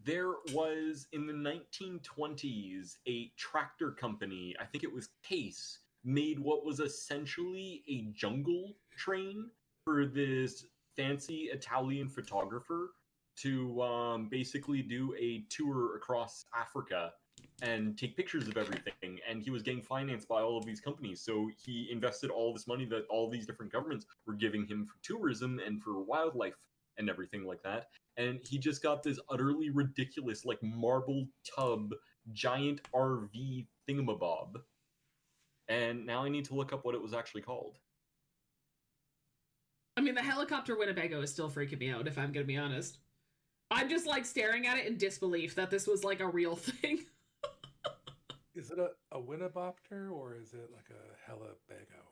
There was in the 1920s a tractor company, I think it was Case, made what was essentially a jungle train for this fancy Italian photographer to basically do a tour across Africa and take pictures of everything. And he was getting financed by all of these companies. So he invested all this money that all these different governments were giving him for tourism and for wildlife and everything like that. And he just got this utterly ridiculous, marble tub, giant RV thingamabob. And now I need to look up what it was actually called. I mean, the helicopter Winnebago is still freaking me out, if I'm gonna be honest. I'm just staring at it in disbelief that this was a real thing. Is it a Winnebopter or is it like a Helibago?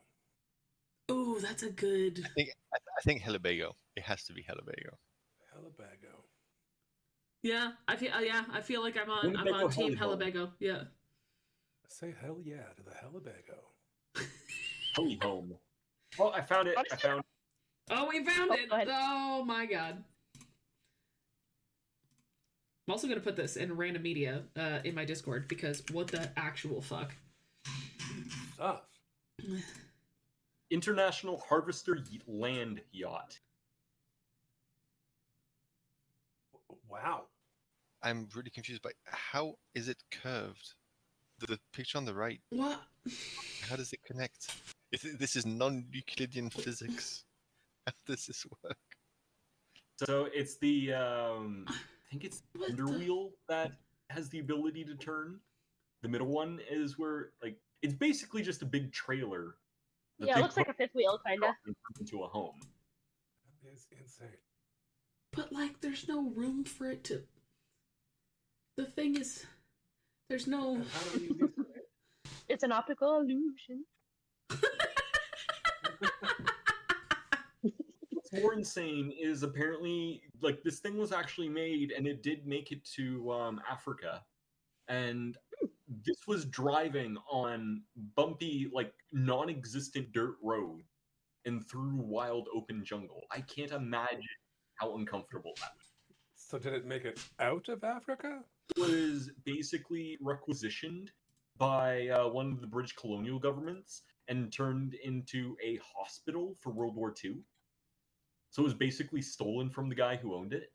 Ooh, that's a good. I think Helibago. It has to be Helibago. Helibago. Yeah, I feel like I'm on Winnebago team Heli-Home. Helibago. Yeah. Say hell yeah to the Helibago. Heli home. Oh, I found it. Oh, we found Oh, it. go ahead. Oh my god. I'm also gonna put this in random media in my Discord because what the actual fuck? Stuff. International Harvester Land Yacht. Wow. I'm really confused by how is it curved? The picture on the right, What? how does it connect? This is non-Euclidean physics. How does this work? So it's the I think it's the What the- underwheel that has the ability to turn. The middle one is where it's basically just a big trailer. that Yeah, they it looks like a fifth wheel, kind of. put into a home. is insane. But like, there's no room for it to. The thing is, there's no. And how do we use these? It's an optical illusion. What's more insane is apparently like this thing was actually made and it did make it to Africa, and this was driving on bumpy, like non-existent dirt road and through wild open jungle. I can't imagine how uncomfortable that would be. So did it make it out of Africa? It was basically requisitioned by one of the British colonial governments and turned into a hospital for World War II. So it was basically stolen from the guy who owned it.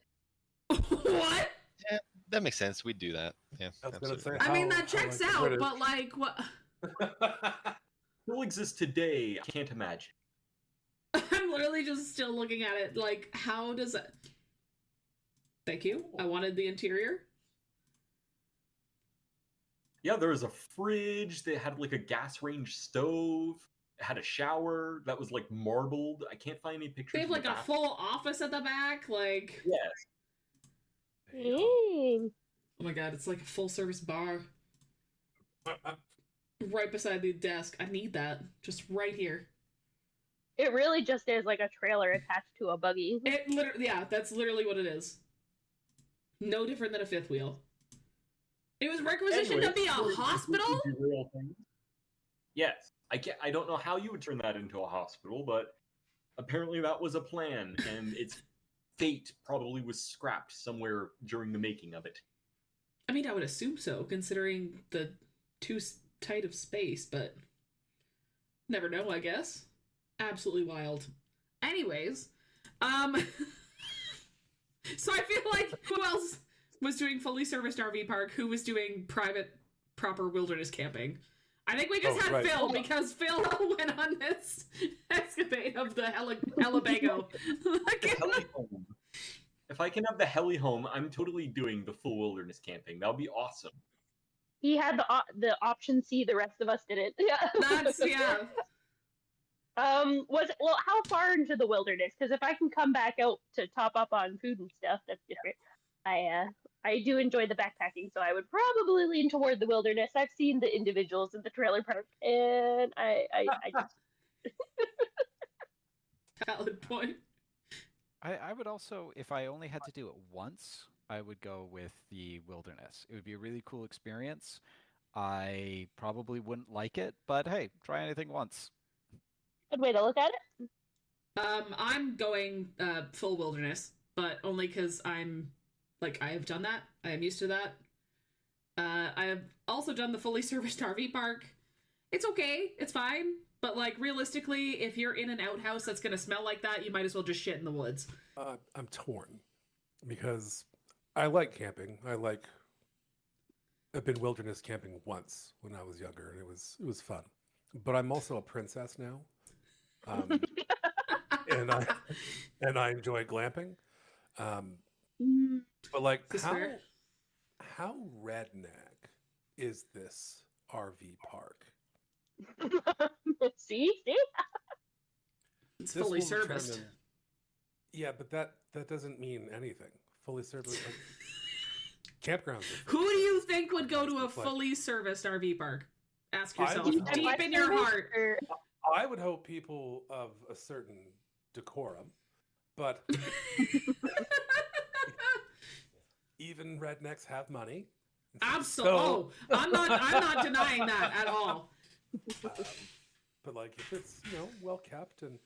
What? Yeah, that makes sense. We'd do that. Yeah, I was gonna absolutely. say, I mean, how- that checks how, like, out, British- but like, what? Still exists today. I can't imagine. I'm literally just still looking at it. Like, how does it? Thank you. I wanted the interior. Yeah, there was a fridge that had like a gas range stove. It had a shower that was like marbled. I can't find any pictures. They have of like the a bath. full office at the back. Like, Yes. Dang. oh my god, it's like a full service bar right beside the desk. I need that just right here. It really just is like a trailer attached to a buggy. It literally, yeah, that's literally what it is. No different than a fifth wheel. It was requisitioned to be a for hospital? completely real things. Yes, I don't know how you would turn that into a hospital, but apparently that was a plan, and its fate probably was scrapped somewhere during the making of it. I mean, I would assume so, considering the too tight of space, but never know, I guess. Absolutely wild. Anyways, so I feel like who else was doing fully serviced RV park? Who was doing private, proper wilderness camping? I think we just had right. Phil, because Phil went on this escapade of the Helibago. Heli home. If I can have the heli home, I'm totally doing the full wilderness camping. That would be awesome. He had the option C. The rest of us didn't. Yeah. That's, yeah. Was it, well, how far into the wilderness? Because if I can come back out to top up on food and stuff, that's different. I do enjoy the backpacking, so I would probably lean toward the wilderness. I've seen the individuals in the trailer park, and I just Valid point. I would also, if I only had to do it once, I would go with the wilderness. It would be a really cool experience. I probably wouldn't like it, but hey, try anything once. good way to look at it. I'm going full wilderness, but only because I'm like, I have done that. I am used to that. I have also done the fully serviced RV park. It's okay. It's fine. But like, realistically, if you're in an outhouse that's gonna smell like that, you might as well just shit in the woods. I'm torn because I like camping. I've been wilderness camping once when I was younger, and it was fun. But I'm also a princess now, and I enjoy glamping. But like, Is this fair? how redneck is this RV park? See? It's This fully will return serviced. them- Yeah, but that doesn't mean anything. Fully serviced. Like, campgrounds. Are Who do you think would go to a It's like- fully serviced RV park? Ask I yourself would- deep in your heart. Or- I would hope people of a certain decorum, but even rednecks have money. Absolutely. Oh, I'm not denying that at all. But like, if it's well kept and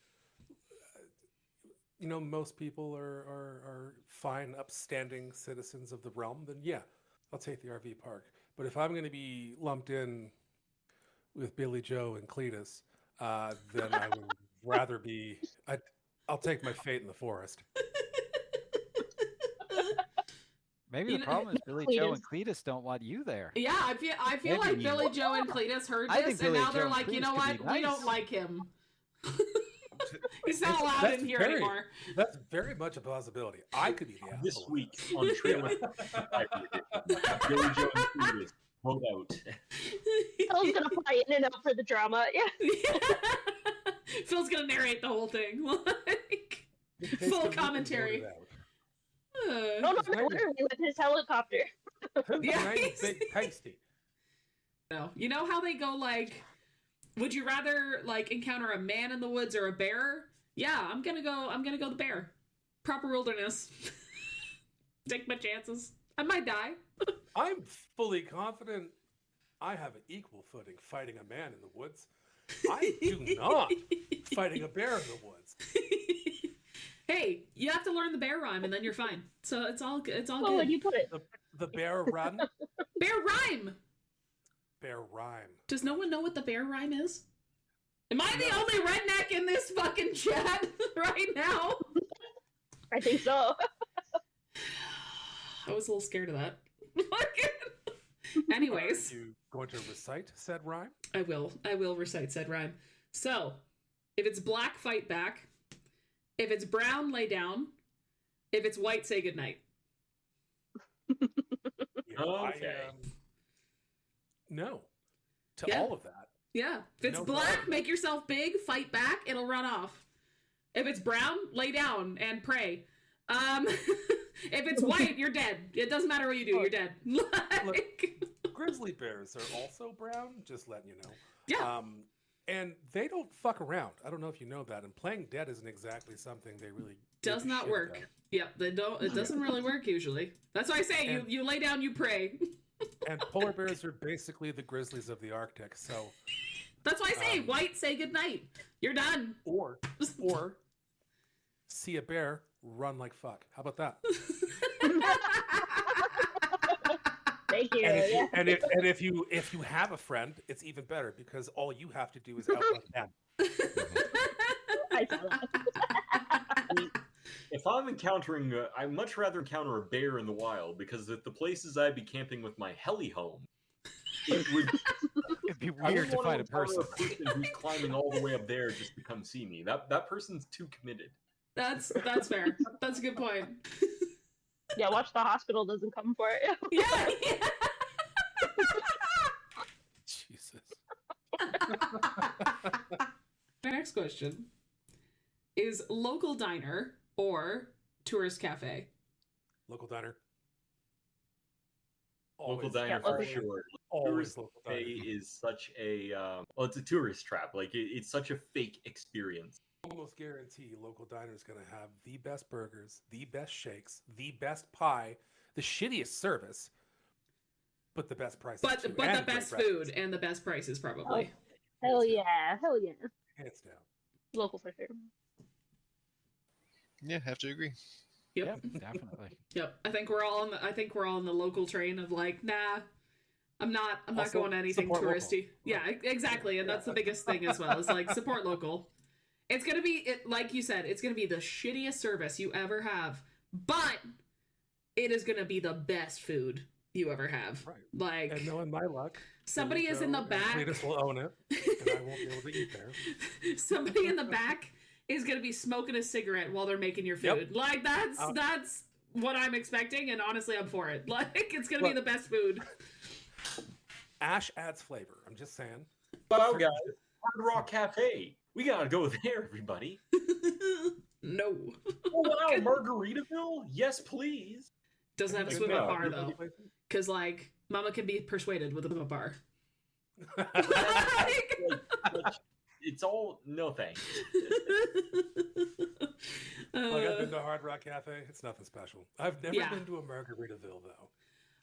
most people are fine, upstanding citizens of the realm, then yeah, I'll take the RV park. But if I'm going to be lumped in with Billy Joe and Cletus, then I would rather be. I'll take my fate in the forest. Maybe You the know- problem is Billy Joe and Cletus don't want you there. Yeah, I feel Maybe like you- Billy Joe and Cletus heard I this, think and Billy now they're Joe and like, you Cletus know could what? be We don't nice. like him. He's not allowed That's in here very- anymore. That's very much a possibility. I could be the asshole. This week on Trailer Billy Joe and Cletus, hold out. Phil's gonna fly in and out for the drama. Yeah. Phil's gonna narrate the whole thing. Like, It takes Full the meat and commentary. load it out. No, It's nice. literally with his helicopter. Who's Yeah, nice, he's- big, tasty? No. You know how they go like, would you rather like encounter a man in the woods or a bear? Yeah, I'm gonna go the bear. Proper wilderness. Take my chances. I might die. I'm fully confident I have an equal footing fighting a man in the woods. I do not fighting a bear in the woods. Hey, you have to learn the bear rhyme and then you're fine. So it's all good. It's all Oh, good. and you put it. The bear run, Bear rhyme. bear rhyme. Does no one know what the bear rhyme is? Am I the No. only redneck in this fucking chat right now? I think so. I was a little scared of that. Anyways, Are you going to recite said rhyme? I will recite said rhyme. So, if it's black, fight back. If it's brown, lay down. If it's white, say goodnight. Yeah, Okay. No. To Yeah. all of that. Yeah. If it's No black, problem. make yourself big, fight back, it'll run off. If it's brown, lay down and pray. If it's white, you're dead. It doesn't matter what you do, you're dead. Like, Grizzly bears are also brown, just letting you know. yeah. And they don't fuck around. I don't know if you know that. And playing dead isn't exactly something they really Does give a not shit work. about. Yep, they don't. It doesn't really work usually. That's why I say And- you lay down, you pray. And polar bears are basically the grizzlies of the Arctic. So, That's why I say Um, white, say goodnight. You're done. or see a bear, run like fuck. How about that? Thank you. And if, Yeah. if you have a friend, it's even better because all you have to do is outrun them. I saw that. If I'm encountering, I'd much rather encounter a bear in the wild because at the places I'd be camping with my heli home, it would It'd be I weird wouldn't to wanna find a encounter person. who's climbing all the way up there just to come see me. That person's too committed. That's fair. That's a good point. Yeah, watch the hospital doesn't come for it. Yeah. Yeah. Jesus. Next question is local diner or tourist cafe? Local diner. Local Always. diner Yeah, for local- sure. Always Tourist local cafe diner. is such a well, it's a tourist trap. Like it's such a fake experience. Almost guarantee local diner is going to have the best burgers, the best shakes, the best pie, the shittiest service, but the best prices. But too, the and great best breakfast. food and the best prices probably. Hell yeah. Hell yeah. Hands down. Local for sure. Yeah, have to agree. Yep. Yeah, definitely. Yep. I think we're all on the local train of like, nah, I'm not Also, going to anything support local. touristy. Yeah, exactly. And that's the biggest thing as well. Is like support local. It's gonna be like you said, it's gonna be the shittiest service you ever have, but it is gonna be the best food you ever have. Right. Like And knowing my luck, somebody is in the back. Cletus will own it, and I won't be able to eat there. Somebody in the back is gonna be smoking a cigarette while they're making your Yep. food. Like that's what I'm expecting, and honestly, I'm for it. Like it's gonna be the best food. Ash adds flavor. I'm just saying. Wow, guys, Hard Rock Cafe. We gotta go there, everybody. No, Oh wow, Margaritaville? Yes, please. doesn't have a Like, swim up no. bar though, because like Mama can be persuaded with a swim up bar. Like, it's all no thanks. Like I've been to Hard Rock Cafe. It's nothing special. I've never Yeah. been to a Margaritaville though.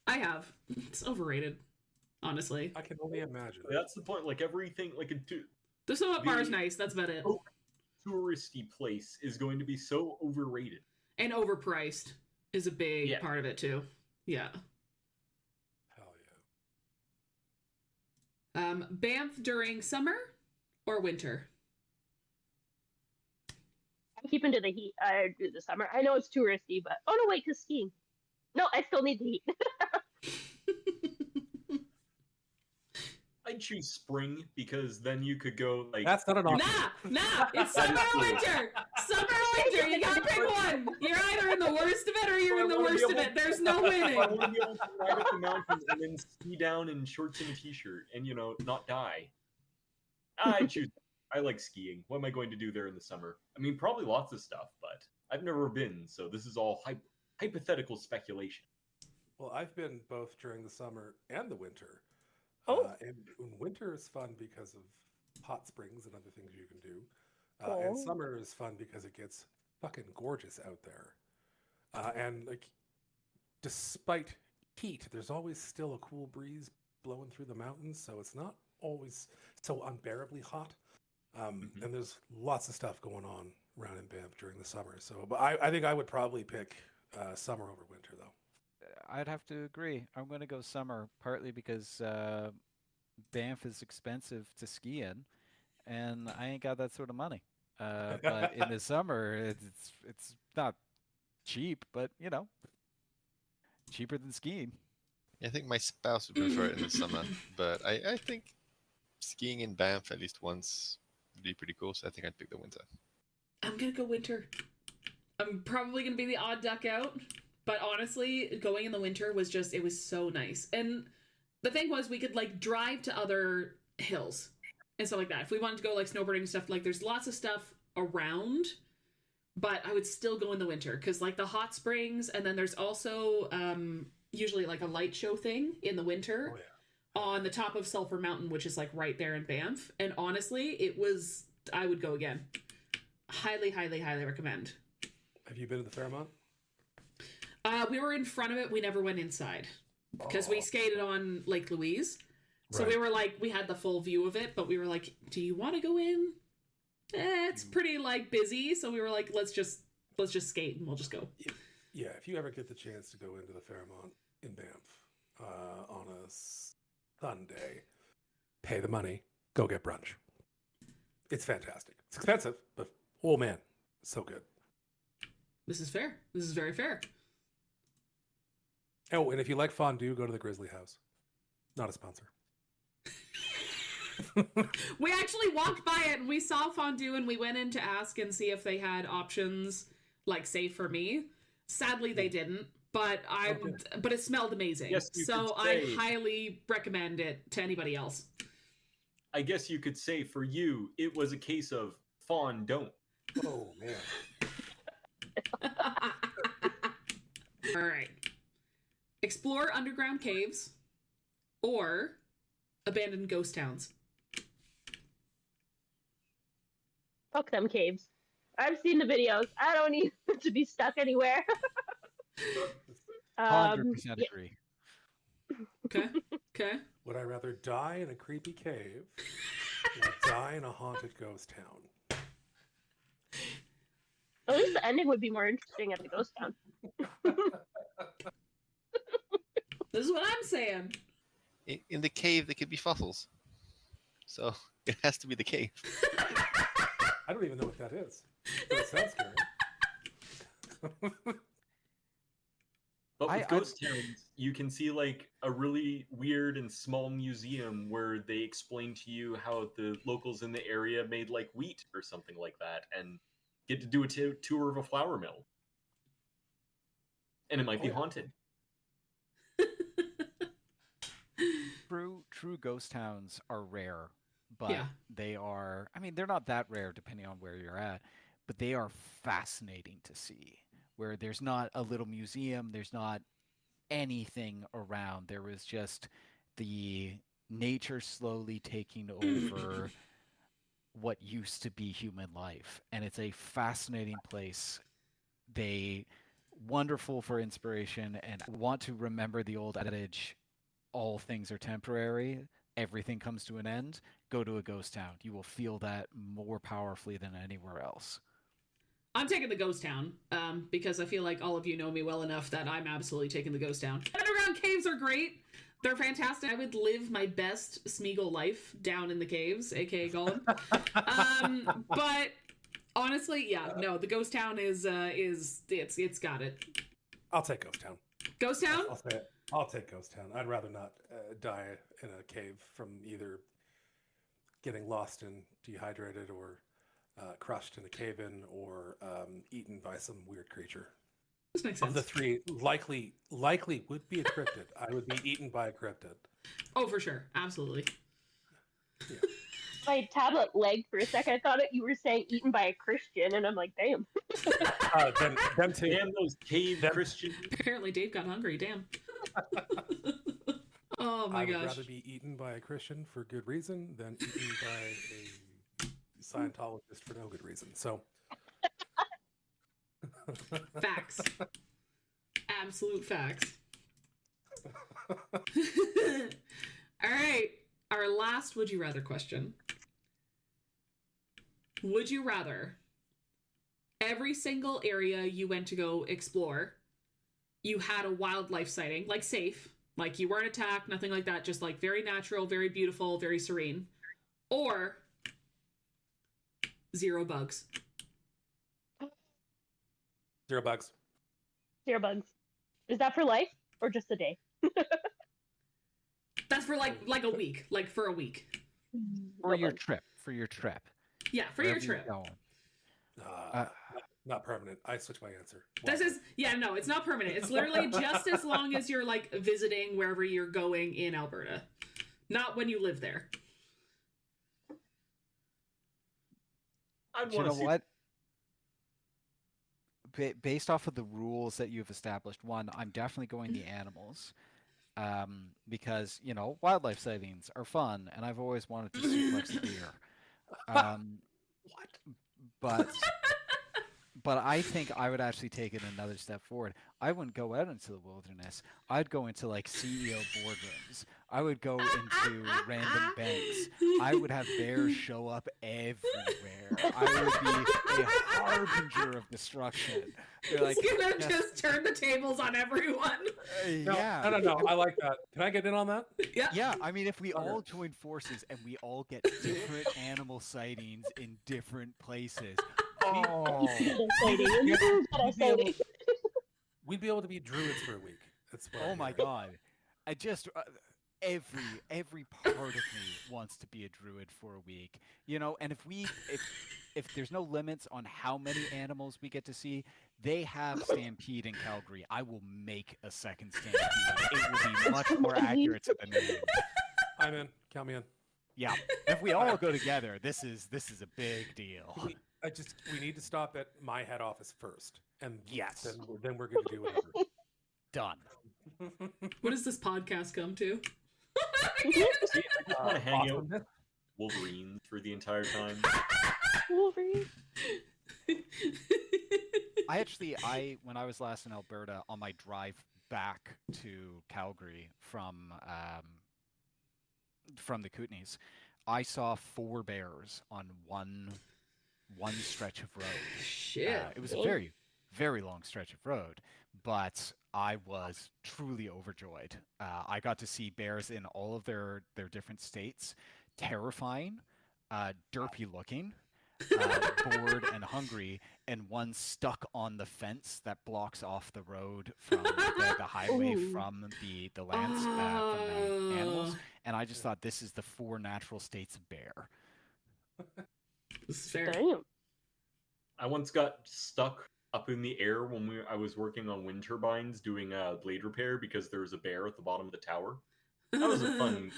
I have. It's overrated, honestly. I can only imagine. That's the point. Like everything, like The swim up bar is The- nice. That's about it. touristy place is going to be so overrated. And overpriced is a big Yeah. part of it too. Yeah. Hell yeah. Banff during summer or winter? I'm keeping to the heat. I do the summer. I know it's touristy, but oh no, wait, 'cause skiing. No, I still need the heat. I'd choose spring because then you could go like That's not an option. Nah, it's summer or winter. Summer or winter. You gotta pick one. You're either in the worst of it or you're in the worst of it. There's no I winning. want to be able to ride up the mountains and then ski down in shorts and a t-shirt and not die. I choose. I like skiing. What am I going to do there in the summer? I mean, probably lots of stuff, but I've never been, so this is all hypothetical speculation. Well, I've been both during the summer and the winter. Oh. And winter is fun because of hot springs and other things you can do. Cool. And summer is fun because it gets fucking gorgeous out there. And like, despite heat, there's always still a cool breeze blowing through the mountains, so it's not always so unbearably hot. And there's lots of stuff going on around in Banff during the summer. So, but I think I would probably pick summer over winter, though. I'd have to agree. I'm going to go summer, partly because Banff is expensive to ski in, and I ain't got that sort of money. But in the summer, it's not cheap, but you know, cheaper than skiing. I think my spouse would prefer it in the summer, but I think skiing in Banff at least once would be pretty cool. So I think I'd pick the winter. I'm gonna go winter. I'm probably gonna be the odd duck out, but honestly, going in the winter was just, it was so nice. And the thing was, we could like drive to other hills and stuff like that. If we wanted to go like snowboarding and stuff, like there's lots of stuff around, but I would still go in the winter because like the hot springs, and then there's also usually like a light show thing in the winter on the top of Sulphur Mountain, which is like right there in Banff. And honestly, I would go again. Highly, highly, highly recommend. Have you been to the Fairmont? We were in front of it. We never went inside because we skated on Lake Louise. So we were like, we had the full view of it, but we were like, do you want to go in? It's pretty like busy. So we were like, let's just skate and we'll just go. Yeah, if you ever get the chance to go into the Fairmont in Banff on a Sunday, pay the money, go get brunch. It's fantastic. It's expensive, but oh man, so good. This is fair. This is very fair. Oh, and if you like fondue, go to the Grizzly House. Not a sponsor. We actually walked by it and we saw fondue and we went in to ask and see if they had options like safe for me. Sadly, they didn't, but but it smelled amazing. Yes, so I highly recommend it to anybody else. I guess you could say for you, it was a case of don't. Oh man. All right. Explore underground caves or abandoned ghost towns. Fuck them caves. I've seen the videos. I don't need to be stuck anywhere. 100% agree. Okay. Would I rather die in a creepy cave or die in a haunted ghost town? At least the ending would be more interesting at the ghost town. This is what I'm saying. In the cave, there could be fossils. So it has to be the cave. I don't even know what that is. But it sounds scary. But with ghost towns, you can see like a really weird and small museum where they explain to you how the locals in the area made like wheat or something like that, and get to do a tour of a flour mill. And it might be haunted. True ghost towns are rare, but they are, I mean, they're not that rare depending on where you're at, but they are fascinating to see. Where there's not a little museum, there's not anything around. There was just the nature slowly taking over what used to be human life. And it's a fascinating place. They wonderful for inspiration, and want to remember the old adage, all things are temporary, everything comes to an end. Go to a ghost town. You will feel that more powerfully than anywhere else. I'm taking the ghost town because I feel like all of you know me well enough that I'm absolutely taking the ghost town. Underground caves are great. They're fantastic. I would live my best Smeagol life down in the caves, aka Gollum. But honestly, no, the ghost town is it's got it. I'll take ghost town. Ghost town? I'll say it. I'll take ghost town. I'd rather not die in a cave from either getting lost and dehydrated, or crushed in a cave-in, or eaten by some weird creature. This makes sense. Of the three, likely would be a cryptid. I would be eaten by a cryptid. Oh, for sure. Absolutely. Yeah. my tablet leg for a second. I thought you were saying eaten by a Christian, and I'm like, damn. Them too. Damn those cave Christians. Apparently, Dave got hungry. Damn. Oh my I would gosh. rather be eaten by a Christian for good reason than eaten by a Scientologist for no good reason. So, Facts. Absolute facts. All right. Our last would you rather question. Would you rather every single area you went to go explore, you had a wildlife sighting, like safe, like you weren't attacked, nothing like that, just like very natural, very beautiful, very serene, or 0 bugs? 0 bugs. 0 bugs. Is that for life or just a day? That's for like a week, like for a week. For your trip. For your trip. Yeah, for your Wherever you're trip. going. Not permanent. I switch my answer. This is, yeah, no, it's not permanent. It's literally just as long as you're like visiting wherever you're going in Alberta, not when you live there. I'd You want know to see. what? Based off of the rules that you've established, one, I'm definitely going the animals. Because, you know, wildlife sightings are fun, and I've always wanted to suplex a deer. What? But I think I would actually take it another step forward. I wouldn't go out into the wilderness. I'd go into like CEO boardrooms. I would go into random banks. I would have bears show up everywhere. I would be a harbinger of destruction. They're like, He's gonna just turn the tables on everyone. yeah. No. I like that. Can I get in on that? Yeah. Yeah, I mean, if we all join forces and we all get different animal sightings in different places. Oh, Exciting. we'd be able to be druids for a week. That's what I Oh my hear. god. I just every part of me wants to be a druid for a week. You know, and if there's no limits on how many animals we get to see, they have Stampede in Calgary. I will make a second Stampede. It will be much more accurate to the name. I'm in. Count me in. Yeah. If we all go together, this is a big deal. We need to stop at my head office first, and Yes. then we're going to do whatever. Done. What does this podcast come to? See, I just want to hang out Awesome. with Wolverines for the entire time. Wolverine. When I was last in Alberta on my drive back to Calgary from the Kootenays, I saw 4 bears on one stretch of road. Shit. It was a very, very long stretch of road, but I was truly overjoyed. I got to see bears in all of their different states, terrifying, derpy looking, bored and hungry, and one stuck on the fence that blocks off the road from the highway Ooh. from the lands, from the animals. And I just thought, this is the 4 natural states of bear. This is fair. Damn. I once got stuck up in the air when I was working on wind turbines doing blade repair because there was a bear at the bottom of the tower. That was a fun,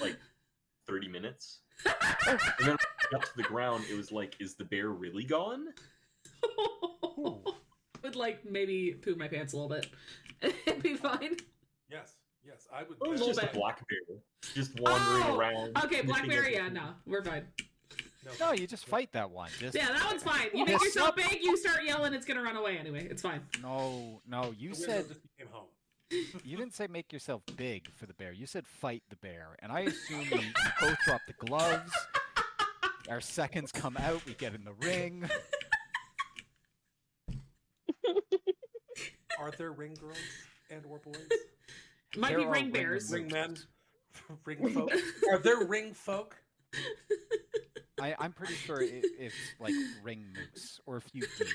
30 minutes. And then when I got to the ground, it was like, is the bear really gone? Would maybe poo my pants a little bit. It'd be fine. Yes, I would. It was little just a bit. black bear, just wandering around. Okay, sniffing blackberry, yeah, everything. no, we're fine. No, you just fight that one. Just Yeah, that one's fine. You make yourself big, you start yelling, it's gonna run away anyway. It's fine. No, you The said window just became home. you didn't say make yourself big for the bear. You said fight the bear, and I assume you both drop the gloves. Our seconds come out. We get in the ring. Are there ring girls and or boys? Might There be are ring ring bears. Ring men? Ring folk? Are there ring folk? I'm pretty sure it's like ring moose or a few deer.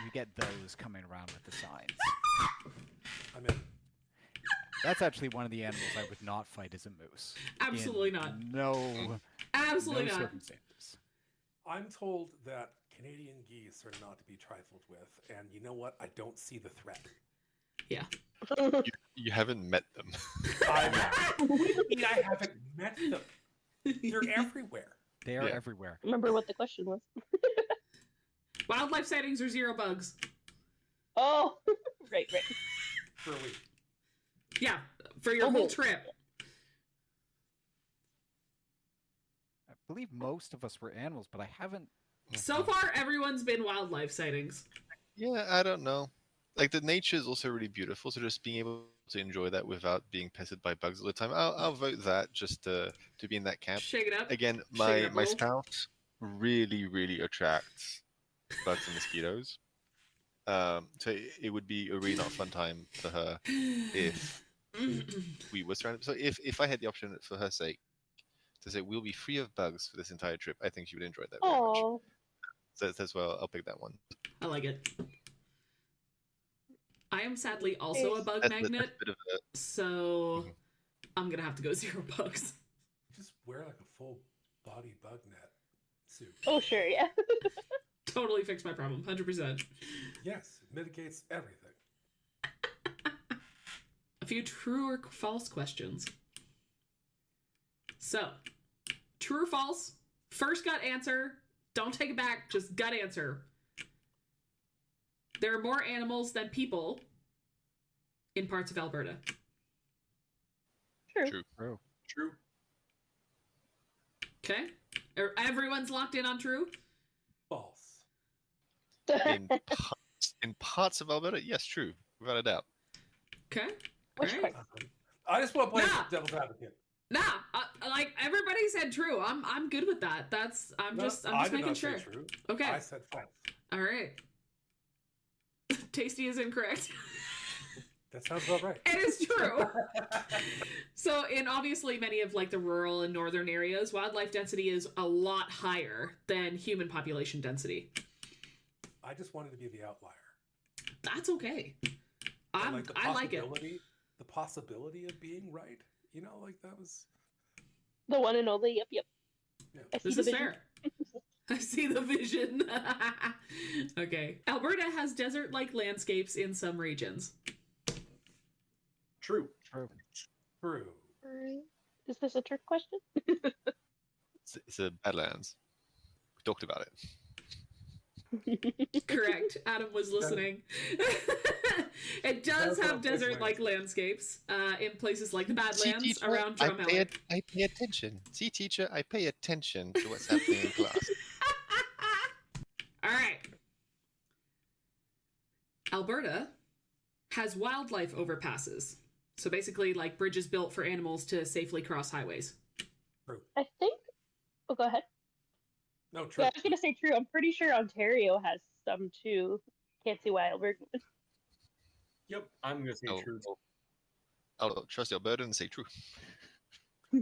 You get those coming around with the signs. I'm in. That's actually one of the animals I would not fight as a moose. Absolutely In not. No, Absolutely no not. circumstances. I'm told that Canadian geese are not to be trifled with, and you know what? I don't see the threat. Yeah. You haven't met them. What do you mean I haven't met them? They're everywhere. They are Yeah. everywhere. Remember what the question was? Wildlife sightings or zero bugs? Oh, right. For a week. Yeah, for your whole trip. I believe most of us were animals, but I haven't. So far, everyone's been wildlife sightings. Yeah, I don't know. Like the nature is also really beautiful, so just being able to enjoy that without being pestered by bugs all the time, I'll vote that just to be in that camp. Shake it up. Again, Shake it my up, spouse really attracts bugs and mosquitoes. So it would be a really not fun time for her if we were surrounded. So if I had the option for her sake to say we'll be free of bugs for this entire trip, I think she would enjoy that very much. Oh, So that's well, I'll pick that one. I like it. I am sadly also a bug That's a magnet, bit of a so I'm gonna have to go zero bugs. Just wear like a full body bug net suit. oh, sure, yeah. Totally fix my problem, 100%. Yes, it mitigates everything. A few true or false questions. So, true or false? First gut answer. Don't take it back, just gut answer. There are more animals than people in parts of Alberta. True. True. True. Okay? Everyone's locked in on true? False. in parts of Alberta. Yes, true, without a doubt. Okay? Which Alright. part? I just want to play Nah. devil's advocate. Nah, like everybody said true. I'm good with that. I'm No, just I did making not say sure. true. Okay. I said false. All right. Tasty is incorrect. That sounds about right. It is true. So in obviously many of like the rural and northern areas, wildlife density is a lot higher than human population density. I just wanted to be the outlier. That's okay. And, I like it. The possibility of being right, you know, like that was. The one and only, yep. Yeah. I see This the is vision. fair. I see the vision. Okay. Alberta has desert-like landscapes in some regions. True. True. True. Is this a trick question? It's a Badlands. We talked about it. Correct. Adam was listening. It does have desert-like landscapes in places like the Badlands around Drumheller. I pay attention. See, teacher, I pay attention to what's happening in class. All right. Alberta has wildlife overpasses. So basically, like bridges built for animals to safely cross highways. I think. Oh, go ahead. No, true. Yeah, I was gonna say true. I'm pretty sure Ontario has some too. Can't see why Alberta would. Yep, I'm gonna say true. I'll trust Alberta and say true. Yeah,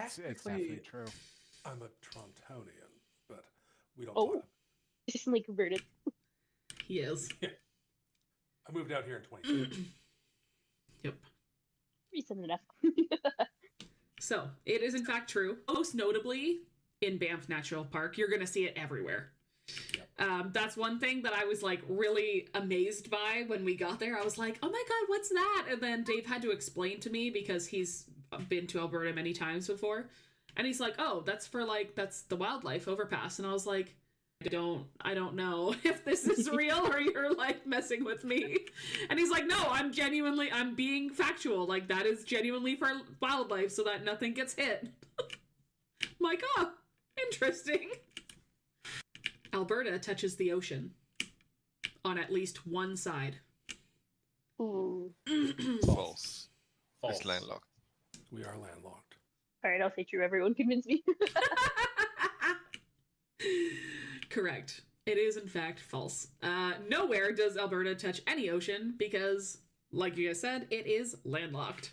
it's definitely true. I'm a Torontonian, but we don't Oh. talk. Recently converted. He is. I moved out here in 2010. Yep. Recent enough. So, it is in fact true. Most notably, in Banff Natural Park, you're going to see it everywhere. That's one thing that I was like really amazed by when we got there. I was like, oh my god, what's that? And then Dave had to explain to me because he's been to Alberta many times before. And he's like, oh, that's the wildlife overpass. And I was like, I don't know if this is real or you're like messing with me. And he's like, no, I'm being factual. Like that is genuinely for wildlife so that nothing gets hit. I'm like, oh, interesting. Alberta touches the ocean on at least one side. Ooh. False. False. It's landlocked. We are landlocked. All right, I'll say true. Everyone convince me. Correct. It is in fact false. Nowhere does Alberta touch any ocean because, like you guys said, it is landlocked.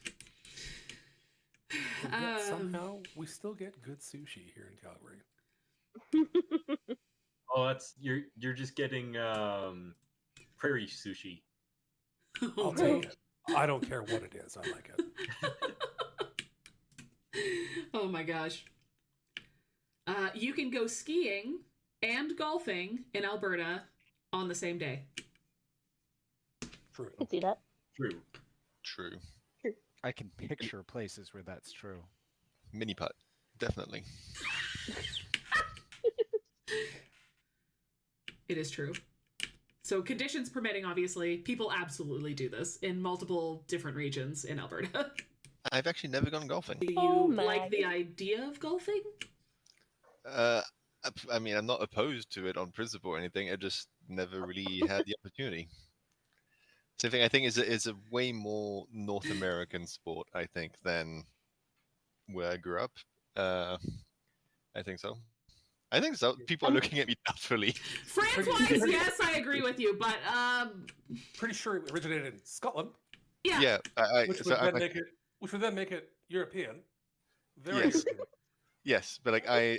And yet somehow we still get good sushi here in Calgary. Oh, that's you're just getting prairie sushi. I'll take it. I don't care what it is. I like it. Oh my gosh. You can go skiing and golfing in Alberta on the same day. True. I can see that. True. True. I can picture places where that's true. Mini putt. definitely. It is true. So conditions permitting, obviously, people absolutely do this in multiple different regions in Alberta. I've actually never gone golfing. Do you Oh my like the idea of golfing? I mean, I'm not opposed to it on principle or anything. I just never really had the opportunity. Same thing. I think is a way more North American sport. I think than where I grew up. I think so. I think so. People are looking at me doubtfully. France-wise, yes, I agree with you, but Pretty sure it originated in Scotland, yeah. Yeah, which would then make it European. Very Yes. European. yes, but like I'm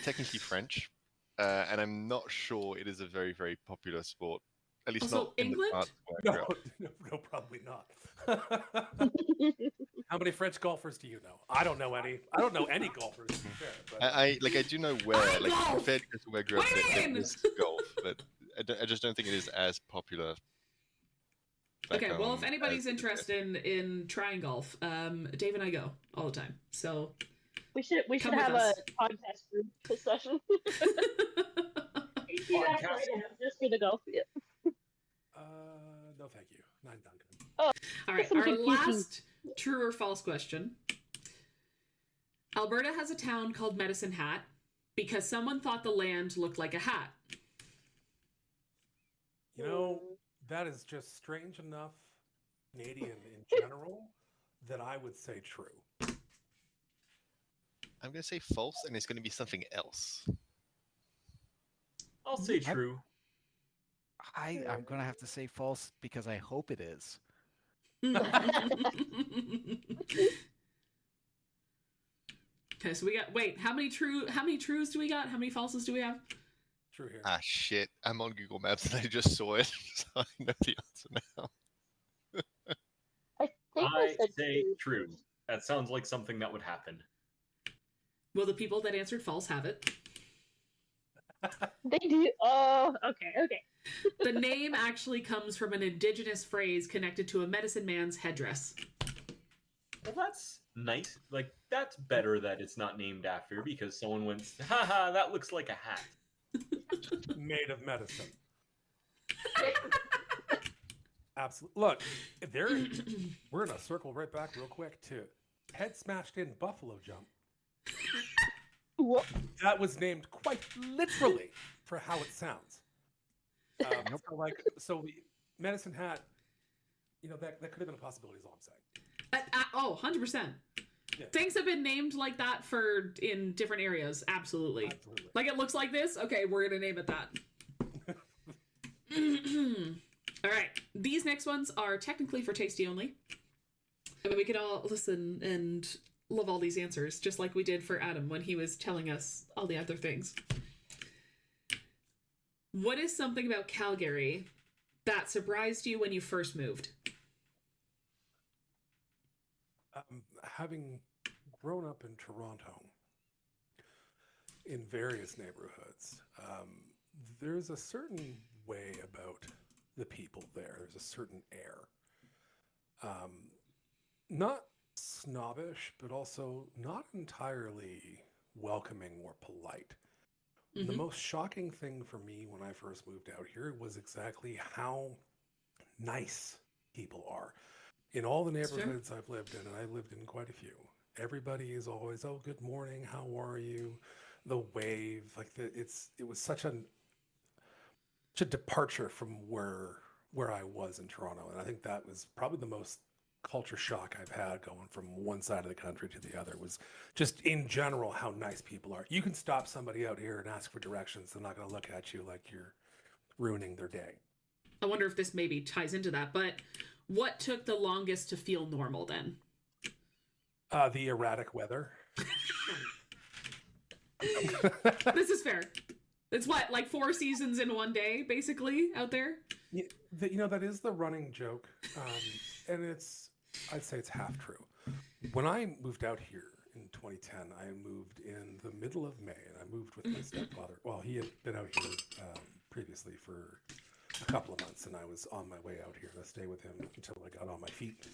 technically French, and I'm not sure it is a very, very popular sport. At least Also, not in England? the parts where I grew No, up. no, probably not. How many French golfers do you know? I don't know any. I don't know any golfers, to be fair. But I do know where, like, golf! compared to where I grew up, there Win! is golf, but I just don't think it is as popular. back Okay, well, if home anybody's as it is here. interested in trying golf, Dave and I go all the time. So We should Come have with a us. podcast group session. Podcast. Just for the golf. Yeah. no, thank you. Not Duncan. all right, Some our confusing- last true or false question. Alberta has a town called Medicine Hat because someone thought the land looked like a hat. You know, that is just strange enough, Canadian in general, that I would say true. I'm gonna say false, and it's gonna be something else. I'll say true. I'm gonna have to say false because I hope it is. Okay, so we got how many trues do we got? How many falses do we have? True here. Ah, shit! I'm on Google Maps and I just saw it, so I know the answer now. I think I said say true. That sounds like something that would happen. Well, the people that answered false have it. They do. Oh, okay. The name actually comes from an indigenous phrase connected to a medicine man's headdress. Well, that's nice. Like, that's better that it's not named after because someone went, haha, that looks like a hat. Made of medicine. Absolutely. Look, we're gonna circle right back real quick to head smashed in buffalo jump. What? That was named quite literally for how it sounds. Medicine Hat, that could have been a possibility, is all I'm saying. 100%. Yeah. Things have been named like that in different areas. Absolutely. Absolutely. Like it looks like this. Okay, we're gonna name it that. All right. These next ones are technically for tasty only. I mean, we could all listen and love all these answers, just like we did for Adam when he was telling us all the other things. What is something about Calgary that surprised you when you first moved? Having grown up in Toronto, in various neighborhoods, there's a certain way about the people there. There's a certain air. Not snobbish, but also not entirely welcoming or polite. The Mhm. most shocking thing for me when I first moved out here was exactly how nice people are. In all the That's fair. neighborhoods I've lived in, and I've lived in quite a few, everybody is always, "Oh, good morning, how are you?" The wave, it was such a departure from where I was in Toronto, and I think that was probably the most culture shock I've had going from one side of the country to the other. Was just in general how nice people are. You can stop somebody out here and ask for directions; they're not going to look at you like you're ruining their day. I wonder if this maybe ties into that, but what took the longest to feel normal then? The erratic weather. This is fair. It's what, like 4 seasons in one day, basically, out there? That is the running joke, and I'd say it's half true. When I moved out here in 2010, I moved in the middle of May, and I moved with my stepfather. Well, he had been out here previously for a couple of months, and I was on my way out here to stay with him until I got on my feet.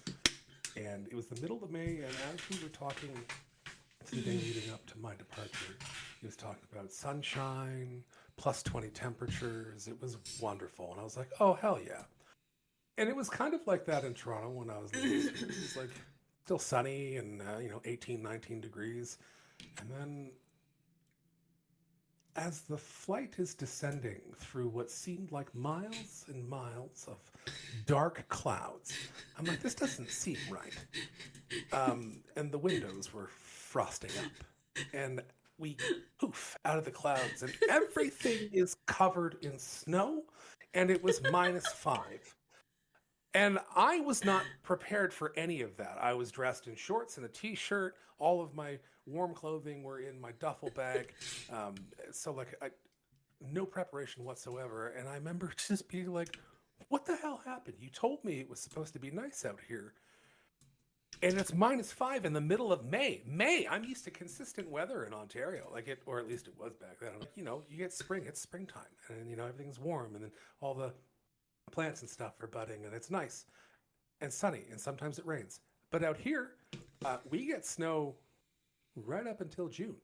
And it was the middle of May, and as we were talking the day leading up to my departure, he was talking about sunshine, plus 20 temperatures. It was wonderful. And I was like, oh, hell yeah. And it was kind of like that in Toronto when I was living. It was like still sunny and, 18, 19 degrees. And then as the flight is descending through what seemed like miles and miles of dark clouds, I'm like, this doesn't seem right. And the windows were frosting up. And we poof out of the clouds, and everything is covered in snow, and it was -5. And I was not prepared for any of that. I was dressed in shorts and a t-shirt. All of my warm clothing were in my duffel bag. No preparation whatsoever. And I remember just being like, what the hell happened? You told me it was supposed to be nice out here. And it's -5 in the middle of May. I'm used to consistent weather in Ontario, or at least it was back then. You get spring, it's springtime, and everything's warm, and then all the plants and stuff are budding, and it's nice and sunny, and sometimes it rains. But out here, we get snow right up until June.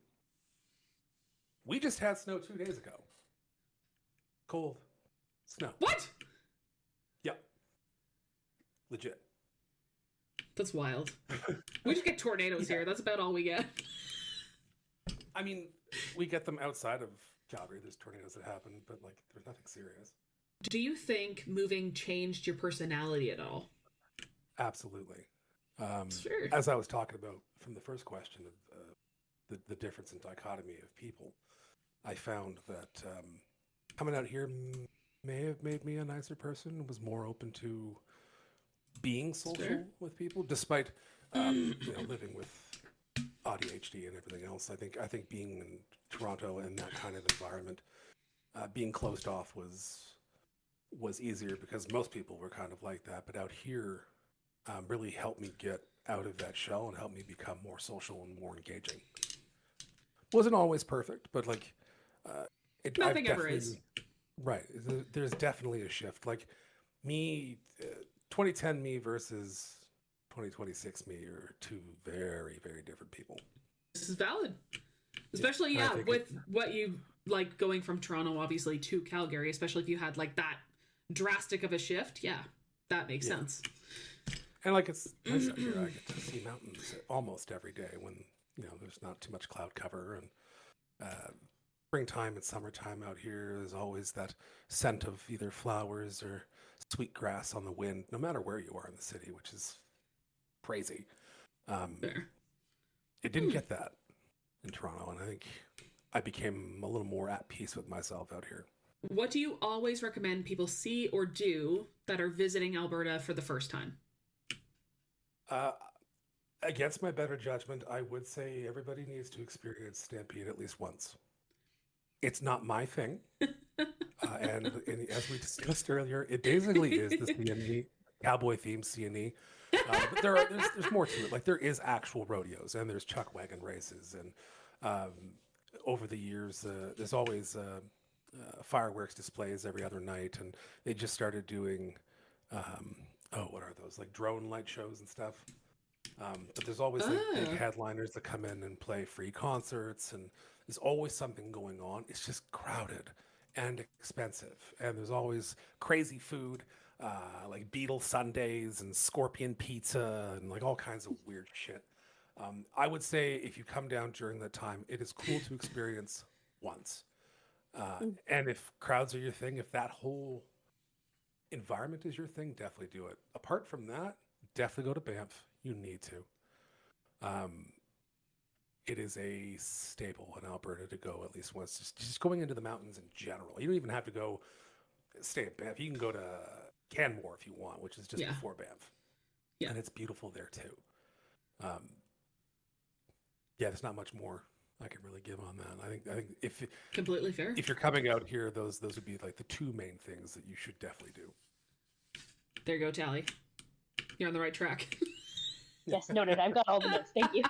We just had snow 2 days ago. Cold snow. What? Yep. Legit. That's wild. We just get tornadoes here. That's about all we get. I mean, we get them outside of Calgary. There's tornadoes that happen, but there's nothing serious. Do you think moving changed your personality at all? Absolutely. Sure. As I was talking about from the first question of the difference in dichotomy of people, I found that coming out here may have made me a nicer person, was more open to being social with people, despite living with ADHD and everything else. I think being in Toronto in that kind of environment, being closed off was easier because most people were kind of like that. But out here, really helped me get out of that shell and helped me become more social and more engaging. Wasn't always perfect, but nothing ever is. Right. There's definitely a shift. Me, 2010 me versus 2026 me are two very, very different people. This is valid. Especially, with what you like going from Toronto, obviously, to Calgary, especially if you had that drastic of a shift. Yeah, that makes sense. And it's nice out here. I get to see mountains almost every day when, there's not too much cloud cover. And springtime and summertime out here, there's always that scent of either flowers or sweet grass on the wind, no matter where you are in the city, which is crazy. It didn't get that in Toronto, and I think I became a little more at peace with myself out here. What do you always recommend people see or do that are visiting Alberta for the first time? Against my better judgment, I would say everybody needs to experience Stampede at least once. It's not my thing. And as we discussed earlier, it basically is the CNE, cowboy-themed CNE. But there's more to it. There is actual rodeos, and there's chuck wagon races. And over the years, there's always fireworks displays every other night. And they just started doing, what are those? Drone light shows and stuff. But there's always big headliners that come in and play free concerts, and there's always something going on. It's just crowded and expensive, and there's always crazy food, like beetle sundaes and scorpion pizza and all kinds of weird shit. I would say if you come down during that time, it is cool to experience once. And if crowds are your thing, if that whole environment is your thing, definitely do it. Apart from that, definitely go to Banff. You need to. It is a staple in Alberta to go at least once. Just going into the mountains in general. You don't even have to go stay at Banff. You can go to Canmore if you want, which is just before Banff. Yeah. And it's beautiful there too. There's not much more I can really give on that. I think if completely fair. If you're coming out here, those would be the two main things that you should definitely do. There you go, Tally. You're on the right track. Yes, noted. I've got all the notes. Thank you.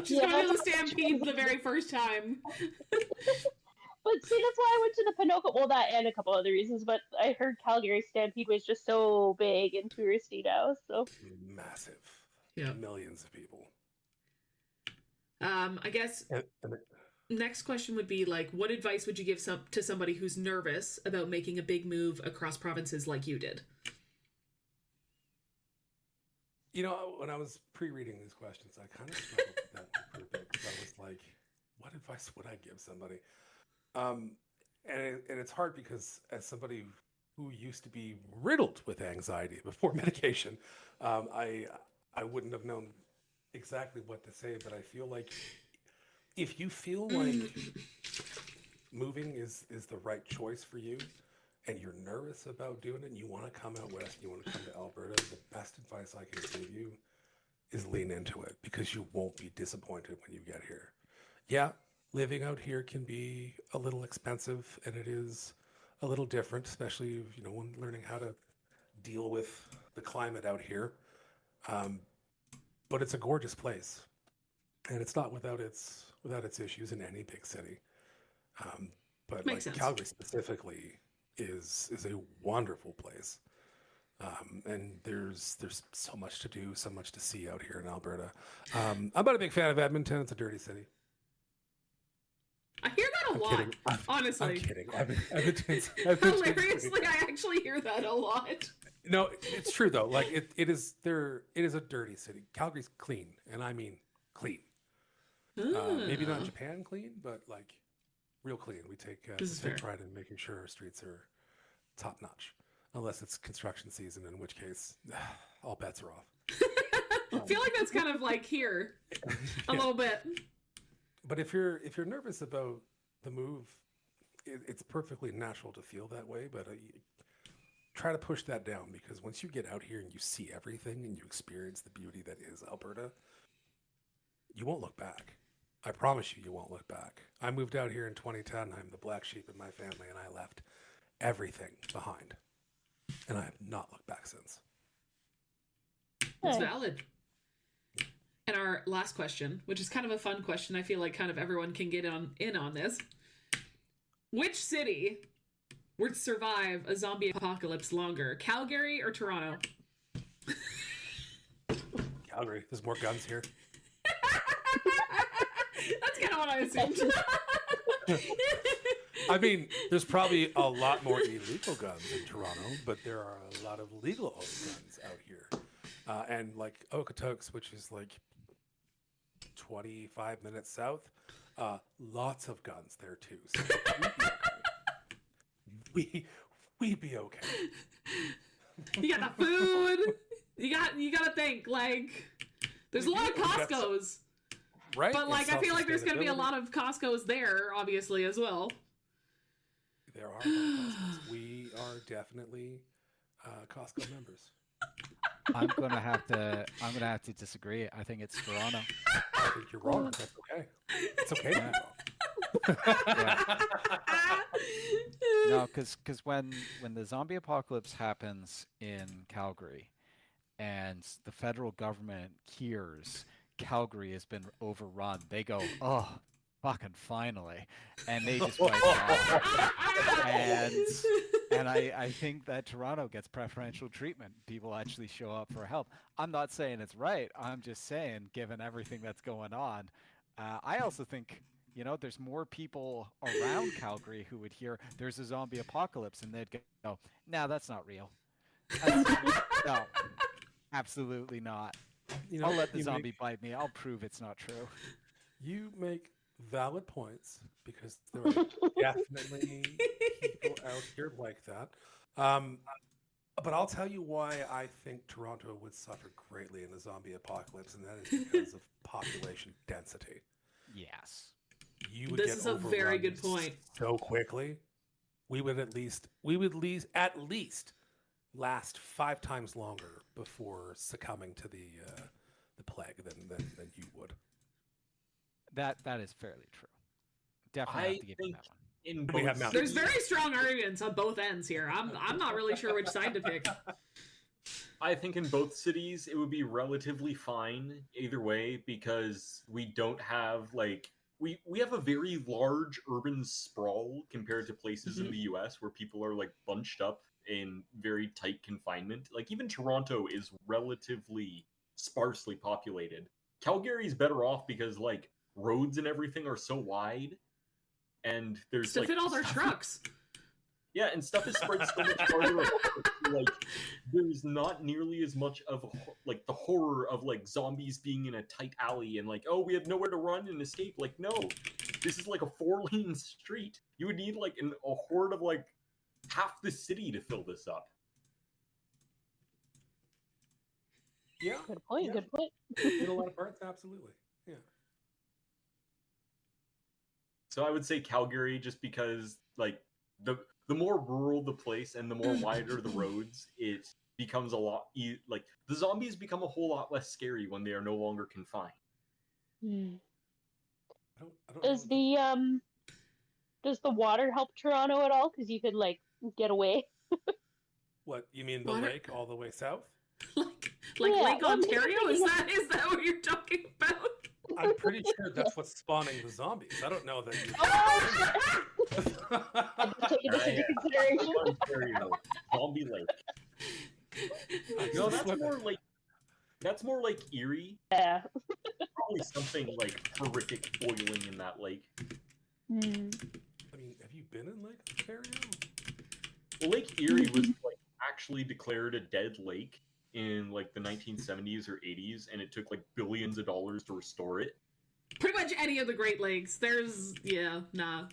She's going to the Stampede the very first time. But see, that's why I went to the Ponoka. Well, that and a couple other reasons. But I heard Calgary Stampede was just so big and touristy now. So massive. Yeah. Millions of people. I guess next question would be like, what advice would you give to somebody who's nervous about making a big move across provinces like you did? You know, when I was pre-reading these questions, I kind of struggled with that for a bit because I was like, what advice would I give somebody? And it's hard because as somebody who used to be riddled with anxiety before medication, I wouldn't have known exactly what to say, but I feel like if you feel like moving is the right choice for you and you're nervous about doing it and you want to come out west, you want to come to Alberta, the best advice I can give you is lean into it because you won't be disappointed when you get here. Yeah, living out here can be a little expensive and it is a little different, especially, you know, when learning how to deal with the climate out here. But it's a gorgeous place and it's not without its issues in any big city. But Makes like sense. Calgary specifically is a wonderful place. And there's so much to do, so much to see out here in Alberta. I'm not a big fan of Edmonton. It's a dirty city. I hear that a I'm lot, kidding. honestly. I'm kidding. Edmonton's Hilariously, I actually hear that a lot. No, it's true though. Like it is a dirty city. Calgary's clean, and I mean clean. Maybe not Japan clean, but like real clean. We take pride in making sure our streets are top notch. Unless it's construction season, in which case all bets are off. I feel like that's kind of like here a little bit. But if you're nervous about the move, it's perfectly natural to feel that way. But try to push that down because once you get out here and you see everything and you experience the beauty that is Alberta, you won't look back. I promise you, you won't look back. I moved out here in 2010. I'm the black sheep in my family, and I left everything behind. And I have not looked back since. That's valid. And our last question, which is kind of a fun question, I feel like kind of everyone can get in on this. Which city would survive a zombie apocalypse longer, Calgary or Toronto? Calgary. There's more guns here. That's kind of what I assumed. I mean, there's probably a lot more illegal guns in Toronto, but there are a lot of legal guns out here. And like Okotoks, which is like 25 minutes south, lots of guns there too. So we'd be okay. You got the food. You got to think like there's a lot of Costco's. Right? But like I feel like there's going to be a lot of Costco's there obviously as well. There are Costco's. We are definitely Costco members. I'm gonna have to disagree. I think it's Toronto. I think you're wrong. That's okay. It's okay to be wrong. Yeah. No, because when the zombie apocalypse happens in Calgary, and the federal government hears Calgary has been overrun, they go, "Oh, fucking finally," and they just wipe off. And I think that Toronto gets preferential treatment. People actually show up for help. I'm not saying it's right. I'm just saying, given everything that's going on, I also think, you know, there's more people around Calgary who would hear there's a zombie apocalypse and they'd go, "No, that's not real. No, absolutely not. You know, I'll let the zombie bite me. I'll prove it's not true." You make valid points because there are definitely people out here like that. But I'll tell you why I think Toronto would suffer greatly in a zombie apocalypse, and that is because of population density. Yes. You would This get is a very overrun good point. so quickly. We would at least last 5 times longer before succumbing to the plague than you would. That is fairly true. Definitely have to give you that one. In We have both mountains. There's very strong arguments on both ends here. I'm not really sure which side to pick. I think in both cities it would be relatively fine either way because we don't have like we have a very large urban sprawl compared to places in the US where people are like bunched up in very tight confinement. Like even Toronto is relatively sparsely populated. Calgary's better off because like roads and everything are so wide, and there's to fit all their trucks. Yeah, and stuff is spread so much farther apart. Like, there's not nearly as much of like the horror of like zombies being in a tight alley and like, oh, we have nowhere to run and escape. Like, no, this is like a 4-lane street. You would need like a horde of like half the city to fill this up. Yeah. Good point. Yeah. Good point. In a lot of parts, absolutely. Yeah. So I would say Calgary, just because like the more rural the place and the more wider the roads, it becomes a lot like the zombies become a whole lot less scary when they are no longer confined. Hmm. I don't Does know. does the water help Toronto at all? Because you could like get away. What, you mean the Water- lake all the way south? Like Yeah, Lake well, I'm Ontario? thinking Is that what you're talking about? I'm pretty sure that's what's spawning the zombies. I don't know that you... I'm just taking this into consideration. Ontario, Zombie Lake. No, that's more like Erie. Yeah. Probably something like horrific boiling in that lake. Hmm. I mean, have you been in Lake Ontario? Well, Lake Erie was like actually declared a dead lake in like the 1970s or 80s, and it took like billions of dollars to restore it. Pretty much any of the Great Lakes. Nah.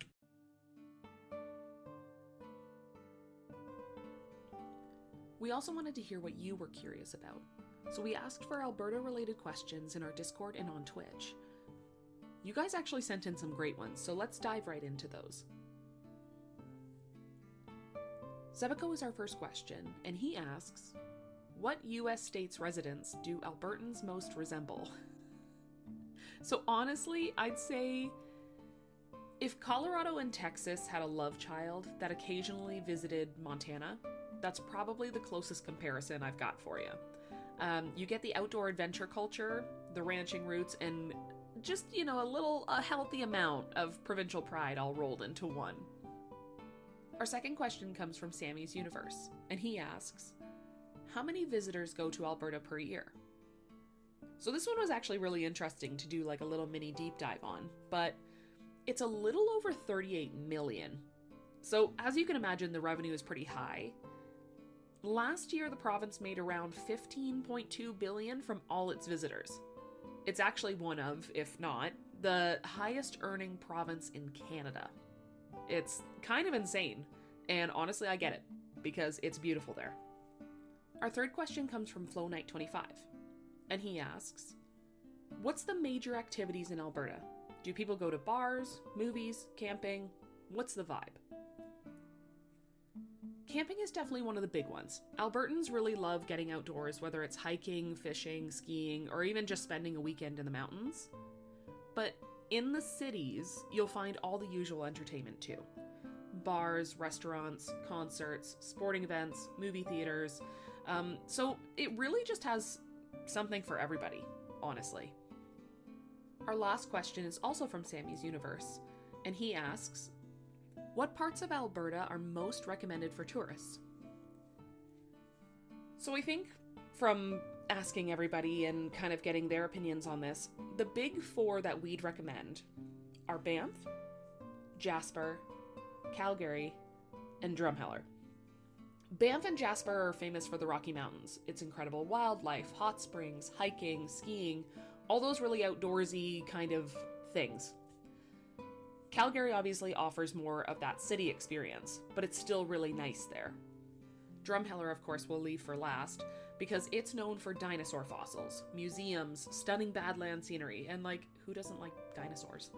We also wanted to hear what you were curious about, so we asked for Alberta-related questions in our Discord and on Twitch. You guys actually sent in some great ones, so let's dive right into those. Zebiko is our first question, and he asks, what US state's residents do Albertans most resemble? So honestly, I'd say if Colorado and Texas had a love child that occasionally visited Montana, that's probably the closest comparison I've got for you. You get the outdoor adventure culture, the ranching roots, and just, a healthy amount of provincial pride all rolled into one. Our second question comes from Sammy's Universe, and he asks, how many visitors go to Alberta per year? So this one was actually really interesting to do like a little mini deep dive on, but it's a little over 38 million. So as you can imagine, the revenue is pretty high. Last year, the province made around 15.2 billion from all its visitors. It's actually one of, if not, the highest earning province in Canada. It's kind of insane, and honestly, I get it, because it's beautiful there. Our third question comes from FlowKnight25, and he asks, what's the major activities in Alberta? Do people go to bars, movies, camping? What's the vibe? Camping is definitely one of the big ones. Albertans really love getting outdoors, whether it's hiking, fishing, skiing, or even just spending a weekend in the mountains. But in the cities, you'll find all the usual entertainment too. Bars, restaurants, concerts, sporting events, movie theaters. So it really just has something for everybody, honestly. Our last question is also from Sammy's Universe, and he asks, what parts of Alberta are most recommended for tourists? So I think from asking everybody and kind of getting their opinions on this, the big four that we'd recommend are Banff, Jasper, Calgary, and Drumheller. Banff and Jasper are famous for the Rocky Mountains. It's incredible wildlife, hot springs, hiking, skiing, all those really outdoorsy kind of things. Calgary obviously offers more of that city experience, but it's still really nice there. Drumheller, of course, we'll leave for last, because it's known for dinosaur fossils, museums, stunning badland scenery, and who doesn't like dinosaurs?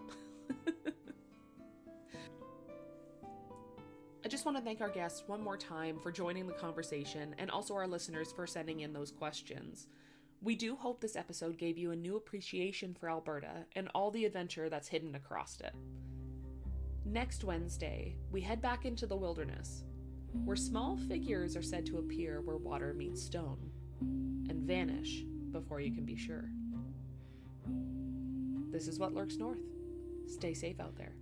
I just want to thank our guests one more time for joining the conversation, and also our listeners for sending in those questions. We do hope this episode gave you a new appreciation for Alberta and all the adventure that's hidden across it. Next Wednesday, we head back into the wilderness, where small figures are said to appear where water meets stone, and vanish before you can be sure. This is What Lurks North. Stay safe out there.